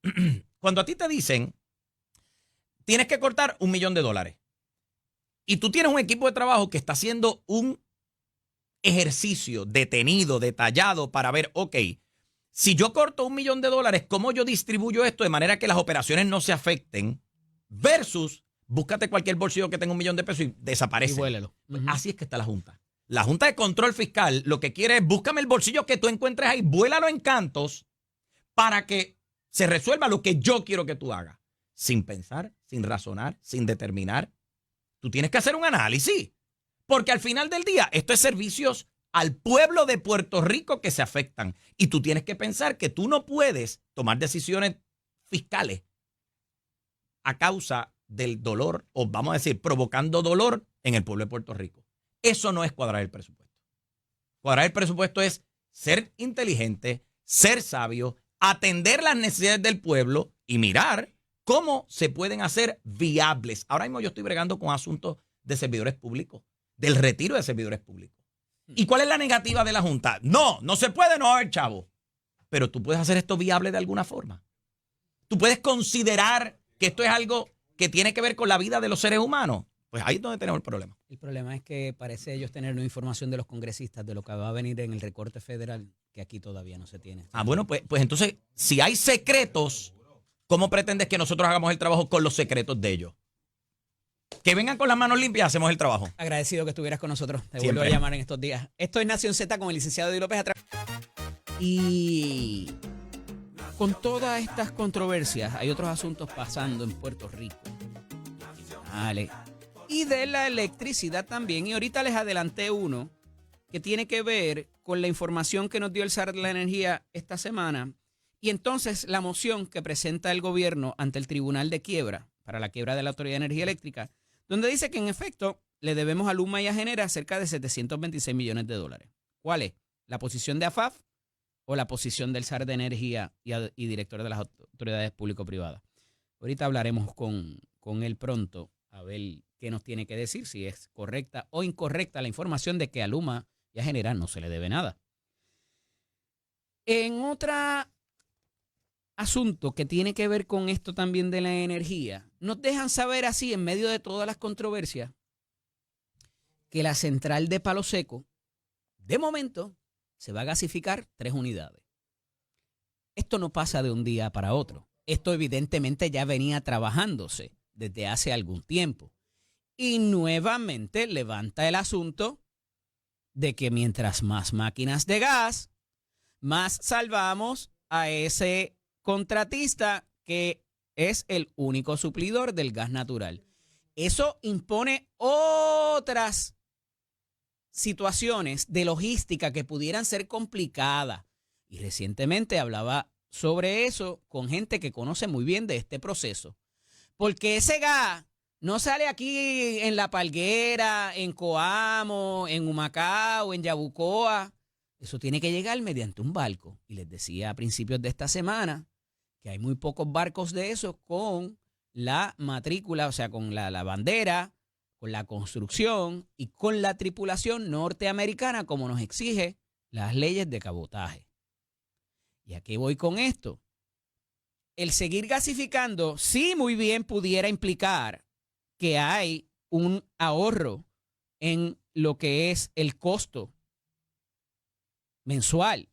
cuando a ti te dicen tienes que cortar $1 millón y tú tienes un equipo de trabajo que está haciendo un ejercicio detenido, detallado para ver, ok, si yo corto $1 millón, ¿cómo yo distribuyo esto de manera que las operaciones no se afecten? Versus búscate cualquier bolsillo que tenga $1 millón y desaparece. Y vuélelo. Así es que está la Junta. La Junta de Control Fiscal lo que quiere es búscame el bolsillo que tú encuentres ahí, vuélalo en cantos para que se resuelva lo que yo quiero que tú hagas. Sin pensar, sin razonar, sin determinar. Tú tienes que hacer un análisis. Porque al final del día, esto es servicios al pueblo de Puerto Rico que se afectan. Y tú tienes que pensar que tú no puedes tomar decisiones fiscales a causa del dolor, o vamos a decir, provocando dolor en el pueblo de Puerto Rico. Eso no es cuadrar el presupuesto. Cuadrar el presupuesto es ser inteligente, ser sabio, atender las necesidades del pueblo y mirar cómo se pueden hacer viables. Ahora mismo yo estoy bregando con asuntos de servidores públicos, del retiro de servidores públicos. ¿Y cuál es la negativa de la Junta? No se puede, no va a haber chavo. Pero tú puedes hacer esto viable de alguna forma. Tú puedes considerar que esto es algo que tiene que ver con la vida de los seres humanos. Pues ahí es donde tenemos el problema. El problema es que parece ellos tener una información de los congresistas de lo que va a venir en el recorte federal que aquí todavía no se tiene. Bueno, pues entonces, si hay secretos, ¿cómo pretendes que nosotros hagamos el trabajo con los secretos de ellos? Que vengan con las manos limpias, hacemos el trabajo. Agradecido que estuvieras con nosotros. Te Siempre. vuelvo a llamar en estos días. Esto es Nación Z con el licenciado Eddie López atrás. Y con todas estas controversias, hay otros asuntos pasando en Puerto Rico. Vale. Y de la electricidad también. Y ahorita les adelanté uno que tiene que ver con la información que nos dio el SAR de la Energía esta semana. Y entonces la moción que presenta el gobierno ante el Tribunal de Quiebra, para la quiebra de la Autoridad de Energía Eléctrica, donde dice que en efecto le debemos a Luma y a Genera cerca de 726 millones de dólares. ¿Cuál es? ¿La posición de AFAF o la posición del SAR de Energía y director de las autoridades público-privadas? Ahorita hablaremos con él pronto a ver qué nos tiene que decir, si es correcta o incorrecta la información de que a Luma y a Genera no se le debe nada. En otro asunto que tiene que ver con esto también de la energía, nos dejan saber así en medio de todas las controversias que la central de Palo Seco, de momento, se va a gasificar 3 unidades. Esto no pasa de un día para otro. Esto evidentemente ya venía trabajándose desde hace algún tiempo. Y nuevamente levanta el asunto de que mientras más máquinas de gas, más salvamos a ese contratista que es el único suplidor del gas natural. Eso impone otras situaciones de logística que pudieran ser complicadas. Y recientemente hablaba sobre eso con gente que conoce muy bien de este proceso. Porque ese gas no sale aquí en La Palguera, en Coamo, en Humacao, en Yabucoa. Eso tiene que llegar mediante un barco. Y les decía a principios de esta semana que hay muy pocos barcos de esos con la matrícula, o sea, con la bandera, con la construcción y con la tripulación norteamericana, como nos exige las leyes de cabotaje. ¿Y a qué voy con esto? El seguir gasificando, sí, muy bien pudiera implicar que hay un ahorro en lo que es el costo mensual,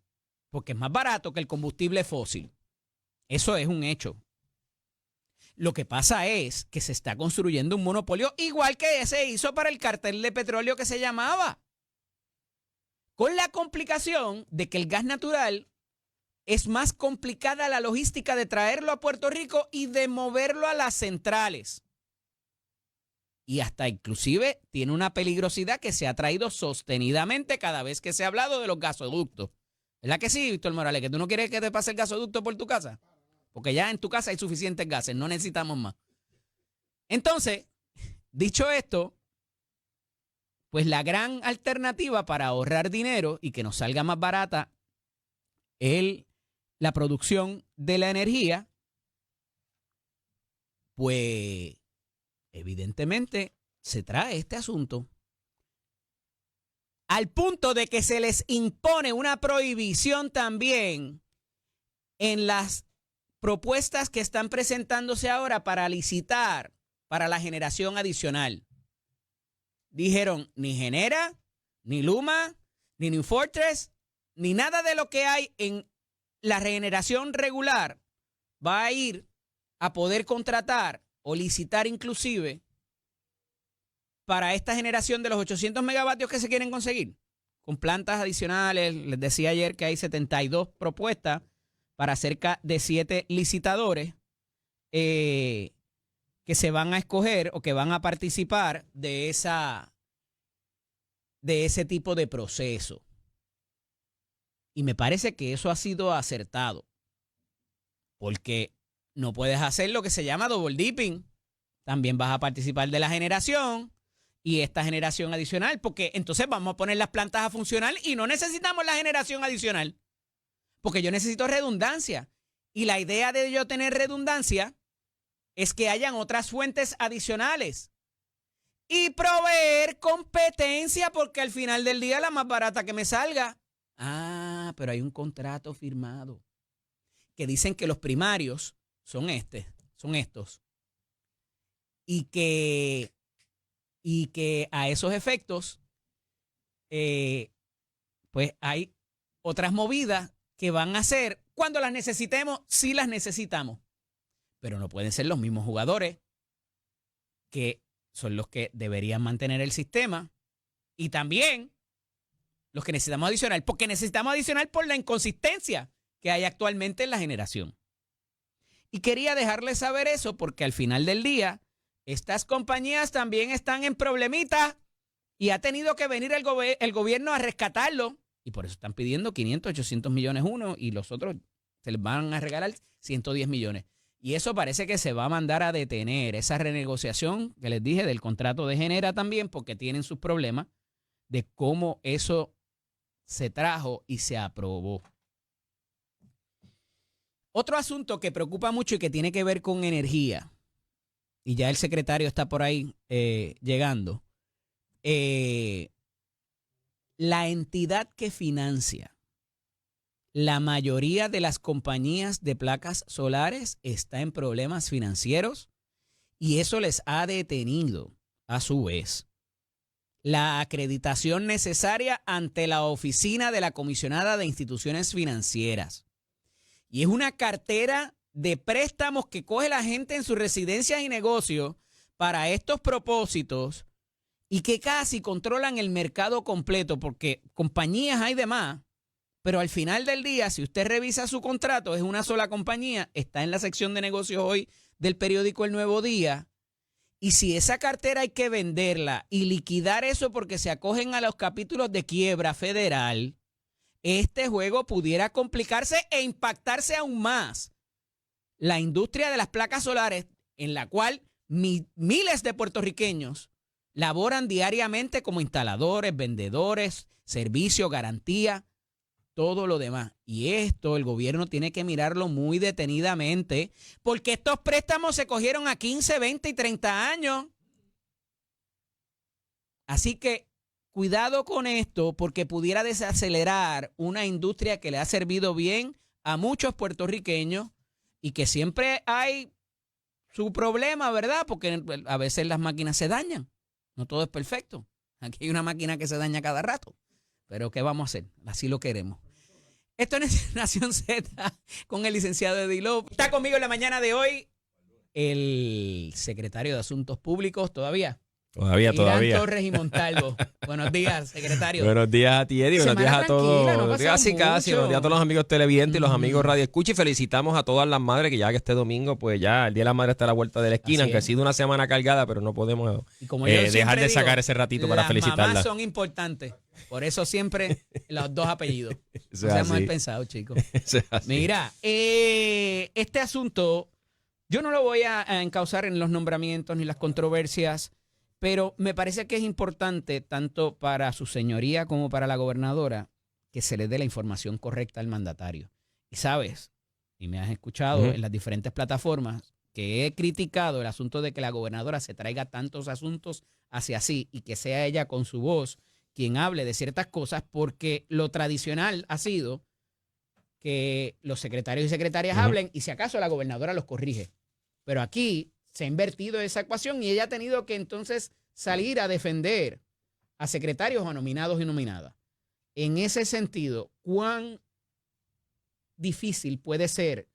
porque es más barato que el combustible fósil. Eso es un hecho. Lo que pasa es que se está construyendo un monopolio igual que se hizo para el cartel de petróleo que se llamaba, con la complicación de que el gas natural es más complicada la logística de traerlo a Puerto Rico y de moverlo a las centrales. Y hasta inclusive tiene una peligrosidad que se ha traído sostenidamente cada vez que se ha hablado de los gasoductos. ¿Verdad que sí, Víctor Morales? ¿Que tú no quieres que te pase el gasoducto por tu casa? Porque ya en tu casa hay suficientes gases, no necesitamos más. Entonces, dicho esto, pues la gran alternativa para ahorrar dinero y que nos salga más barata la producción de la energía, pues evidentemente se trae este asunto al punto de que se les impone una prohibición también en las propuestas que están presentándose ahora para licitar para la generación adicional. Dijeron, ni Genera, ni Luma, ni New Fortress, ni nada de lo que hay en la regeneración regular va a ir a poder contratar o licitar inclusive para esta generación de los 800 megavatios que se quieren conseguir con plantas adicionales. Les decía ayer que hay 72 propuestas para cerca de 7 licitadores que se van a escoger o que van a participar de ese tipo de proceso. Y me parece que eso ha sido acertado, porque no puedes hacer lo que se llama double dipping. También vas a participar de la generación y esta generación adicional, porque entonces vamos a poner las plantas a funcionar y no necesitamos la generación adicional, porque yo necesito redundancia. Y la idea de yo tener redundancia es que hayan otras fuentes adicionales y proveer competencia, porque al final del día la más barata que me salga. Ah, pero hay un contrato firmado que dicen que los primarios son estos. Y que a esos efectos, pues hay otras movidas que van a hacer cuando las necesitemos, sí las necesitamos. Pero no pueden ser los mismos jugadores que son los que deberían mantener el sistema y también los que necesitamos adicional, porque necesitamos adicional por la inconsistencia que hay actualmente en la generación. Y quería dejarles saber eso porque al final del día estas compañías también están en problemitas y ha tenido que venir el gobierno a rescatarlo. Y por eso están pidiendo 500, 800 millones uno y los otros se les van a regalar 110 millones. Y eso parece que se va a mandar a detener. Esa renegociación que les dije del contrato de Genera también, porque tienen sus problemas de cómo eso se trajo y se aprobó. Otro asunto que preocupa mucho y que tiene que ver con energía, y ya el secretario está por ahí llegando, la entidad que financia la mayoría de las compañías de placas solares está en problemas financieros y eso les ha detenido, a su vez, la acreditación necesaria ante la oficina de la comisionada de instituciones financieras. Y es una cartera de préstamos que coge la gente en sus residencias y negocios para estos propósitos y que casi controlan el mercado completo porque compañías hay de más, pero al final del día, si usted revisa su contrato, es una sola compañía, está en la sección de negocios hoy del periódico El Nuevo Día, y si esa cartera hay que venderla y liquidar eso porque se acogen a los capítulos de quiebra federal, este juego pudiera complicarse e impactarse aún más la industria de las placas solares, en la cual miles de puertorriqueños laboran diariamente como instaladores, vendedores, servicio, garantía, todo lo demás. Y esto el gobierno tiene que mirarlo muy detenidamente porque estos préstamos se cogieron a 15, 20 y 30 años. Así que cuidado con esto porque pudiera desacelerar una industria que le ha servido bien a muchos puertorriqueños y que siempre hay su problema, ¿verdad? Porque a veces las máquinas se dañan. No todo es perfecto. Aquí hay una máquina que se daña cada rato. Pero ¿qué vamos a hacer? Así lo queremos. Esto es Nación Z con el licenciado Eddie López. Está conmigo en la mañana de hoy el secretario de Asuntos Públicos todavía. Irán Torres y Montalvo. Buenos días, secretario. Buenos días a ti, Eddie. Buenos días a todos. Buenos días casi. Buenos días a todos los amigos televidentes y los amigos Radio Escucha. Y felicitamos a todas las madres que ya que este domingo, pues ya el Día de la Madre está a la vuelta de la esquina, aunque ha sido una semana cargada, pero no podemos dejar de sacar ese ratito para felicitarlas. Las mamás son importantes. Por eso siempre los dos apellidos. No seamos mal pensados, chicos. Mira, este asunto yo no lo voy a encauzar en los nombramientos ni las controversias, pero me parece que es importante, tanto para su señoría como para la gobernadora, que se le dé la información correcta al mandatario. Y sabes, y me has escuchado en las diferentes plataformas, que he criticado el asunto de que la gobernadora se traiga tantos asuntos hacia sí y que sea ella con su voz quien hable de ciertas cosas, porque lo tradicional ha sido que los secretarios y secretarias hablen y si acaso la gobernadora los corrige. Pero aquí se ha invertido esa ecuación y ella ha tenido que entonces salir a defender a secretarios o a nominados y nominadas. En ese sentido, ¿cuán difícil puede ser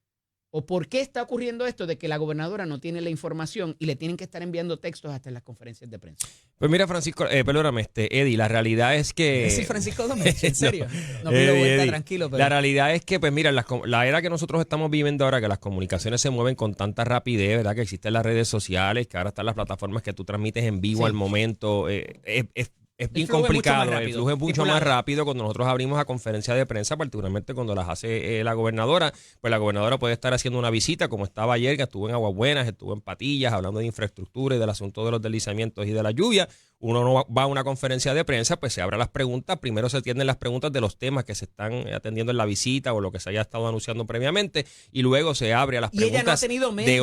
o por qué está ocurriendo esto de que la gobernadora no tiene la información y le tienen que estar enviando textos hasta en las conferencias de prensa? Pues mira, Francisco, perdóname, Eddie, la realidad es que... Sí, Francisco Domínguez, en serio. No pido vuelta, tranquilo. Pero... La realidad es que, pues mira, la era que nosotros estamos viviendo ahora, que las comunicaciones se mueven con tanta rapidez, ¿verdad? Que existen las redes sociales, que ahora están las plataformas que tú transmites en vivo al momento. Es es bien complicado, el flujo es mucho más rápido cuando nosotros abrimos a conferencia de prensa, particularmente cuando las hace la gobernadora. Pues la gobernadora puede estar haciendo una visita, como estaba ayer, que estuvo en Aguas Buenas, estuvo en Patillas, hablando de infraestructura y del asunto de los deslizamientos y de la lluvia. Uno no va a una conferencia de prensa, pues se abren las preguntas. Primero se atienden las preguntas de los temas que se están atendiendo en la visita o lo que se haya estado anunciando previamente, y luego se abre a las preguntas de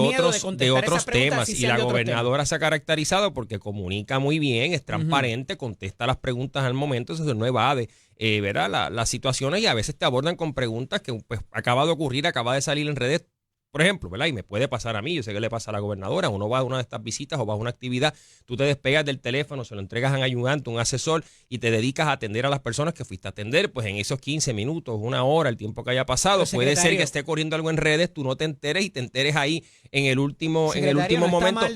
otros temas. Y la gobernadora se ha caracterizado porque comunica muy bien, es transparente, contesta las preguntas al momento, entonces no evade ¿verdad? Las situaciones, y a veces te abordan con preguntas que pues acaba de ocurrir, acaba de salir en redes. Por ejemplo, ¿verdad? Y me puede pasar a mí, yo sé que le pasa a la gobernadora, uno va a una de estas visitas o va a una actividad, tú te despegas del teléfono, se lo entregas a un ayudante, un asesor, y te dedicas a atender a las personas que fuiste a atender, pues en esos 15 minutos, una hora, el tiempo que haya pasado, puede ser que esté corriendo algo en redes, tú no te enteres y te enteres ahí en el último momento.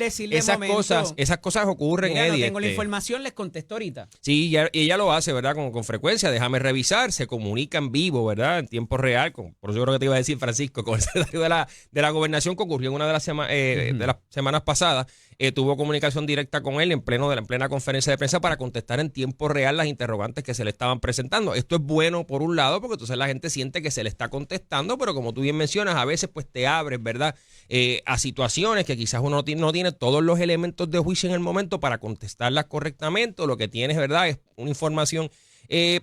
Esas cosas ocurren, mira, Eddie. No tengo la información, les contesto ahorita. Sí, y ella lo hace, ¿verdad? Con frecuencia, déjame revisar, se comunica en vivo, ¿verdad? En tiempo real, por eso yo creo que te iba a decir, Francisco, con el secretario de la gobernación, que ocurrió en una de las semanas pasadas, tuvo comunicación directa con él en plena conferencia de prensa para contestar en tiempo real las interrogantes que se le estaban presentando. Esto es bueno por un lado, porque entonces la gente siente que se le está contestando, pero como tú bien mencionas, a veces pues te abres, ¿verdad? A situaciones que quizás uno no tiene todos los elementos de juicio en el momento para contestarlas correctamente, o lo que tienes, ¿verdad? Es una información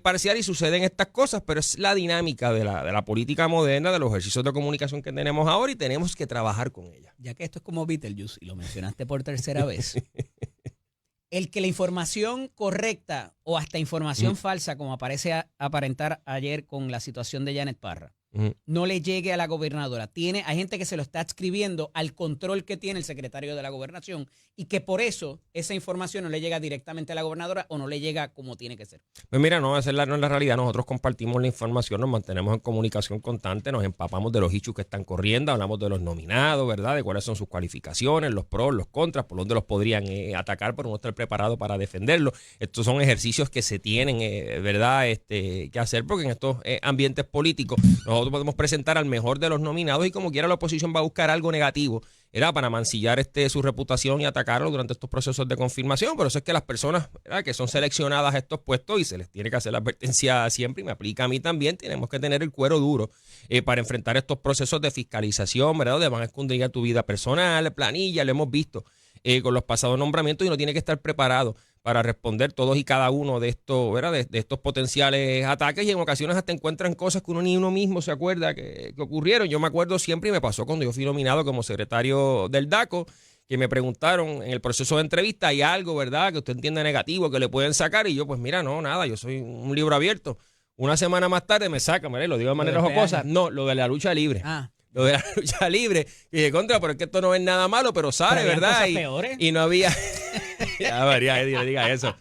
parcial, y suceden estas cosas, pero es la dinámica de la política moderna, de los ejercicios de comunicación que tenemos ahora, y tenemos que trabajar con ella. Ya que esto es como Beetlejuice, y lo mencionaste por tercera vez, el que la información correcta o hasta información falsa, como aparece aparentar ayer con la situación de Janet Parra, no le llegue a la gobernadora. Hay gente que se lo está adscribiendo al control que tiene el secretario de la gobernación, y que por eso esa información no le llega directamente a la gobernadora, o no le llega como tiene que ser. Pues mira, no, esa no es la realidad. Nosotros compartimos la información, nos mantenemos en comunicación constante, nos empapamos de los issues que están corriendo, hablamos de los nominados, ¿verdad? De cuáles son sus cualificaciones, los pros, los contras, por dónde los podrían atacar, pero no estar preparado para defenderlo. Estos son ejercicios que se tienen, ¿verdad? Que hacer, porque en estos ambientes políticos nosotros podemos presentar al mejor de los nominados, y como quiera la oposición va a buscar algo negativo, era para mancillar su reputación y atacarlo durante estos procesos de confirmación. Por eso es que las personas, ¿verdad?, que son seleccionadas a estos puestos, y se les tiene que hacer la advertencia siempre, y me aplica a mí también, tenemos que tener el cuero duro para enfrentar estos procesos de fiscalización, ¿verdad?, donde van a escudriñar tu vida personal, planilla, lo hemos visto con los pasados nombramientos, y uno tiene que estar preparado para responder todos y cada uno de estos, ¿verdad?, de estos potenciales ataques, y en ocasiones hasta encuentran cosas que ni uno mismo se acuerda que ocurrieron. Yo me acuerdo siempre, y me pasó cuando yo fui nominado como secretario del DACO, que me preguntaron en el proceso de entrevista, ¿hay algo, verdad, que usted entienda negativo que le pueden sacar? Y yo, pues mira, no, nada, yo soy un libro abierto. Una semana más tarde me sacan, lo digo de manera jocosa, no, lo de la lucha libre. Lo de la lucha libre. Y dije, contra, pero es que esto no es nada malo, pero sale, pero ¿verdad? Y no había... Ya, María, Eddie, le diga eso.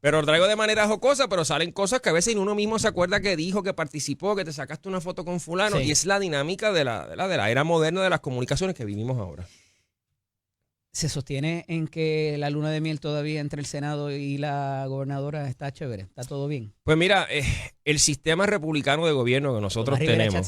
Pero lo traigo de manera jocosa, pero salen cosas que a veces uno mismo se acuerda que dijo, que participó, que te sacaste una foto con fulano. Sí. Y es la dinámica de la era moderna de las comunicaciones que vivimos ahora. ¿Se sostiene en que la luna de miel todavía entre el Senado y la gobernadora está chévere? ¿Está todo bien? Pues mira, el sistema republicano de gobierno que nosotros tenemos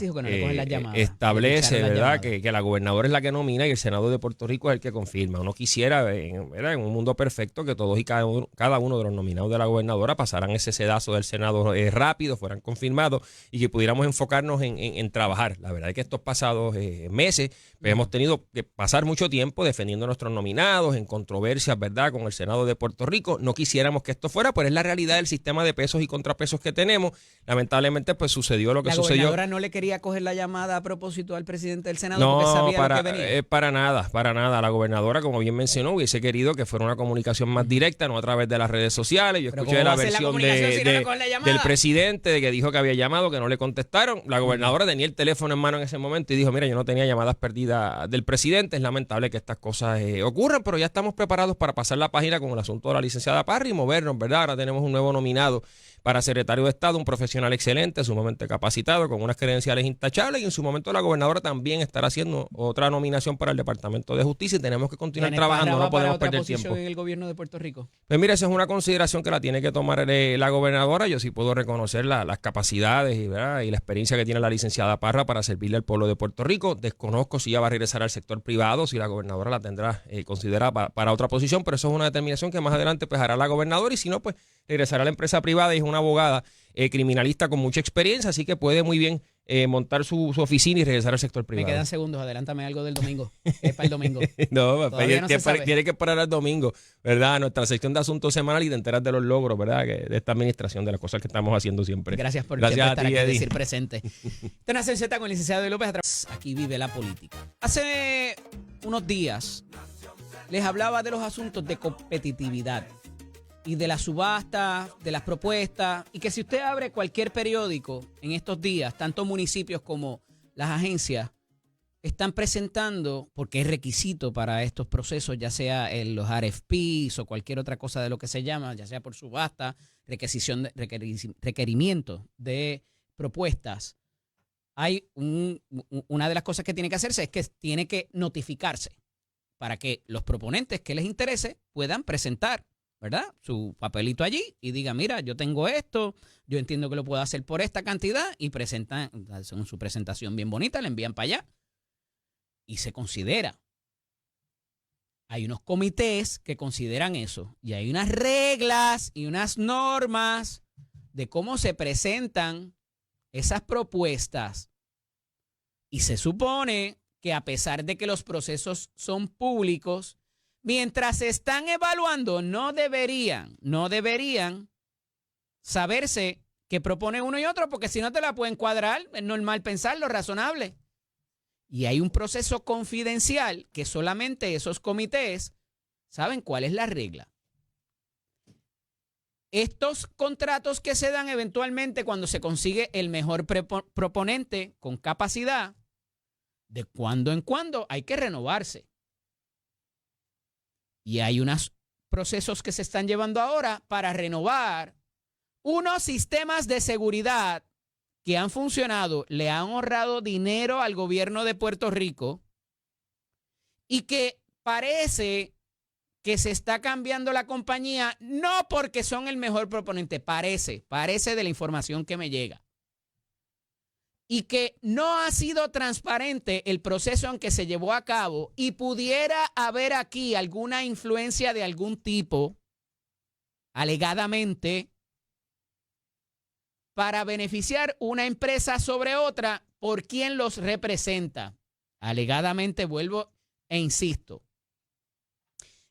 establece, ¿verdad?, que la gobernadora es la que nomina y el Senado de Puerto Rico es el que confirma. Uno quisiera, ¿verdad?, en un mundo perfecto, que todos y cada uno de los nominados de la gobernadora pasaran ese sedazo del Senado rápido, fueran confirmados, y que pudiéramos enfocarnos en trabajar. La verdad es que estos pasados meses pues, hemos tenido que pasar mucho tiempo defendiendo a nuestros nominados en controversias, ¿verdad?, con el Senado de Puerto Rico. No quisiéramos que esto fuera, pero es la realidad del sistema de pesos y contrapesos que tenemos. Lamentablemente, pues sucedió lo que sucedió. ¿La gobernadora no le quería coger la llamada a propósito al presidente del Senado porque sabía lo que venía? Para nada. La gobernadora, como bien mencionó, hubiese querido que fuera una comunicación más directa, no a través de las redes sociales. Yo escuché la versión del presidente, de que dijo que había llamado, que no le contestaron. La gobernadora tenía el teléfono en mano en ese momento y dijo, mira, yo no tenía llamadas perdidas del presidente. Es lamentable que estas cosas ocurran, pero ya estamos preparados para pasar la página con el asunto de la licenciada Parra y movernos, ¿verdad? Ahora tenemos un nuevo nominado para secretario de Estado, un profesional excelente, sumamente capacitado, con unas credenciales intachables, y en su momento la gobernadora también estará haciendo otra nominación para el Departamento de Justicia y tenemos que continuar trabajando, no podemos perder tiempo. ¿En el gobierno de Puerto Rico? Pues mira, esa es una consideración que la tiene que tomar la gobernadora. Yo sí puedo reconocer las capacidades y la experiencia que tiene la licenciada Parra para servirle al pueblo de Puerto Rico. Desconozco si ella va a regresar al sector privado, si la gobernadora la tendrá considerada para otra posición, pero eso es una determinación que más adelante pues hará la gobernadora, y si no, pues regresará a la empresa privada, y es una abogada criminalista con mucha experiencia, así que puede muy bien montar su oficina y regresar al sector privado. Me quedan segundos, adelántame algo del domingo. Es para el domingo. No, tiene que parar el domingo, ¿verdad? Nuestra sección de asuntos semanales, y te enteras de los logros, ¿verdad? De esta administración, de las cosas que estamos haciendo siempre. Gracias por estar aquí y decir presente. Esta Nación Z con el licenciado Eddie López. Aquí vive la política. Hace unos días les hablaba de los asuntos de competitividad y de la subasta, de las propuestas, y que si usted abre cualquier periódico en estos días, tanto municipios como las agencias están presentando, porque es requisito para estos procesos, ya sea en los RFPs o cualquier otra cosa de lo que se llama, ya sea por subasta, requerimiento de propuestas. Hay una de las cosas que tiene que hacerse es que tiene que notificarse para que los proponentes que les interese puedan presentar, ¿verdad?, su papelito allí y diga, mira, yo tengo esto, yo entiendo que lo puedo hacer por esta cantidad, y presentan, hacen su presentación bien bonita, la envían para allá y se considera. Hay unos comités que consideran eso, y hay unas reglas y unas normas de cómo se presentan esas propuestas, y se supone que a pesar de que los procesos son públicos, mientras se están evaluando, no deberían saberse qué propone uno y otro, porque si no te la pueden cuadrar, es normal pensar lo razonable. Y hay un proceso confidencial que solamente esos comités saben cuál es la regla. Estos contratos que se dan eventualmente cuando se consigue el mejor proponente con capacidad, de cuando en cuando hay que renovarse. Y hay unos procesos que se están llevando ahora para renovar unos sistemas de seguridad que han funcionado, le han ahorrado dinero al gobierno de Puerto Rico, y que parece que se está cambiando la compañía, no porque son el mejor proponente, parece de la información que me llega. Y que no ha sido transparente el proceso en que se llevó a cabo, y pudiera haber aquí alguna influencia de algún tipo, alegadamente, para beneficiar una empresa sobre otra por quien los representa. Alegadamente, vuelvo e insisto.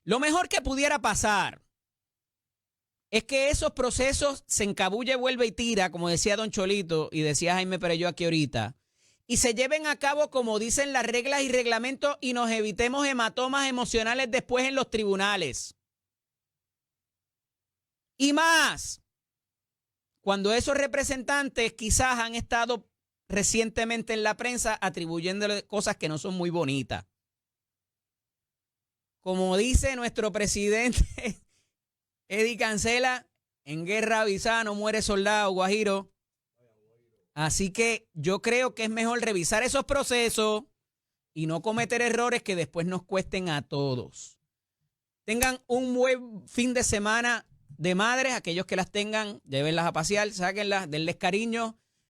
Lo mejor que pudiera pasar es que esos procesos se encabulle, vuelve y tira, como decía Don Cholito y decía Jaime Pereyó aquí ahorita, y se lleven a cabo como dicen las reglas y reglamentos, y nos evitemos hematomas emocionales después en los tribunales. Y más, cuando esos representantes quizás han estado recientemente en la prensa atribuyéndole cosas que no son muy bonitas. Como dice nuestro presidente Eddie Cancela, en guerra avisada no muere soldado, guajiro. Así que yo creo que es mejor revisar esos procesos y no cometer errores que después nos cuesten a todos. Tengan un buen fin de semana de madres, aquellos que las tengan, llévenlas a pasear, sáquenlas, denles cariño,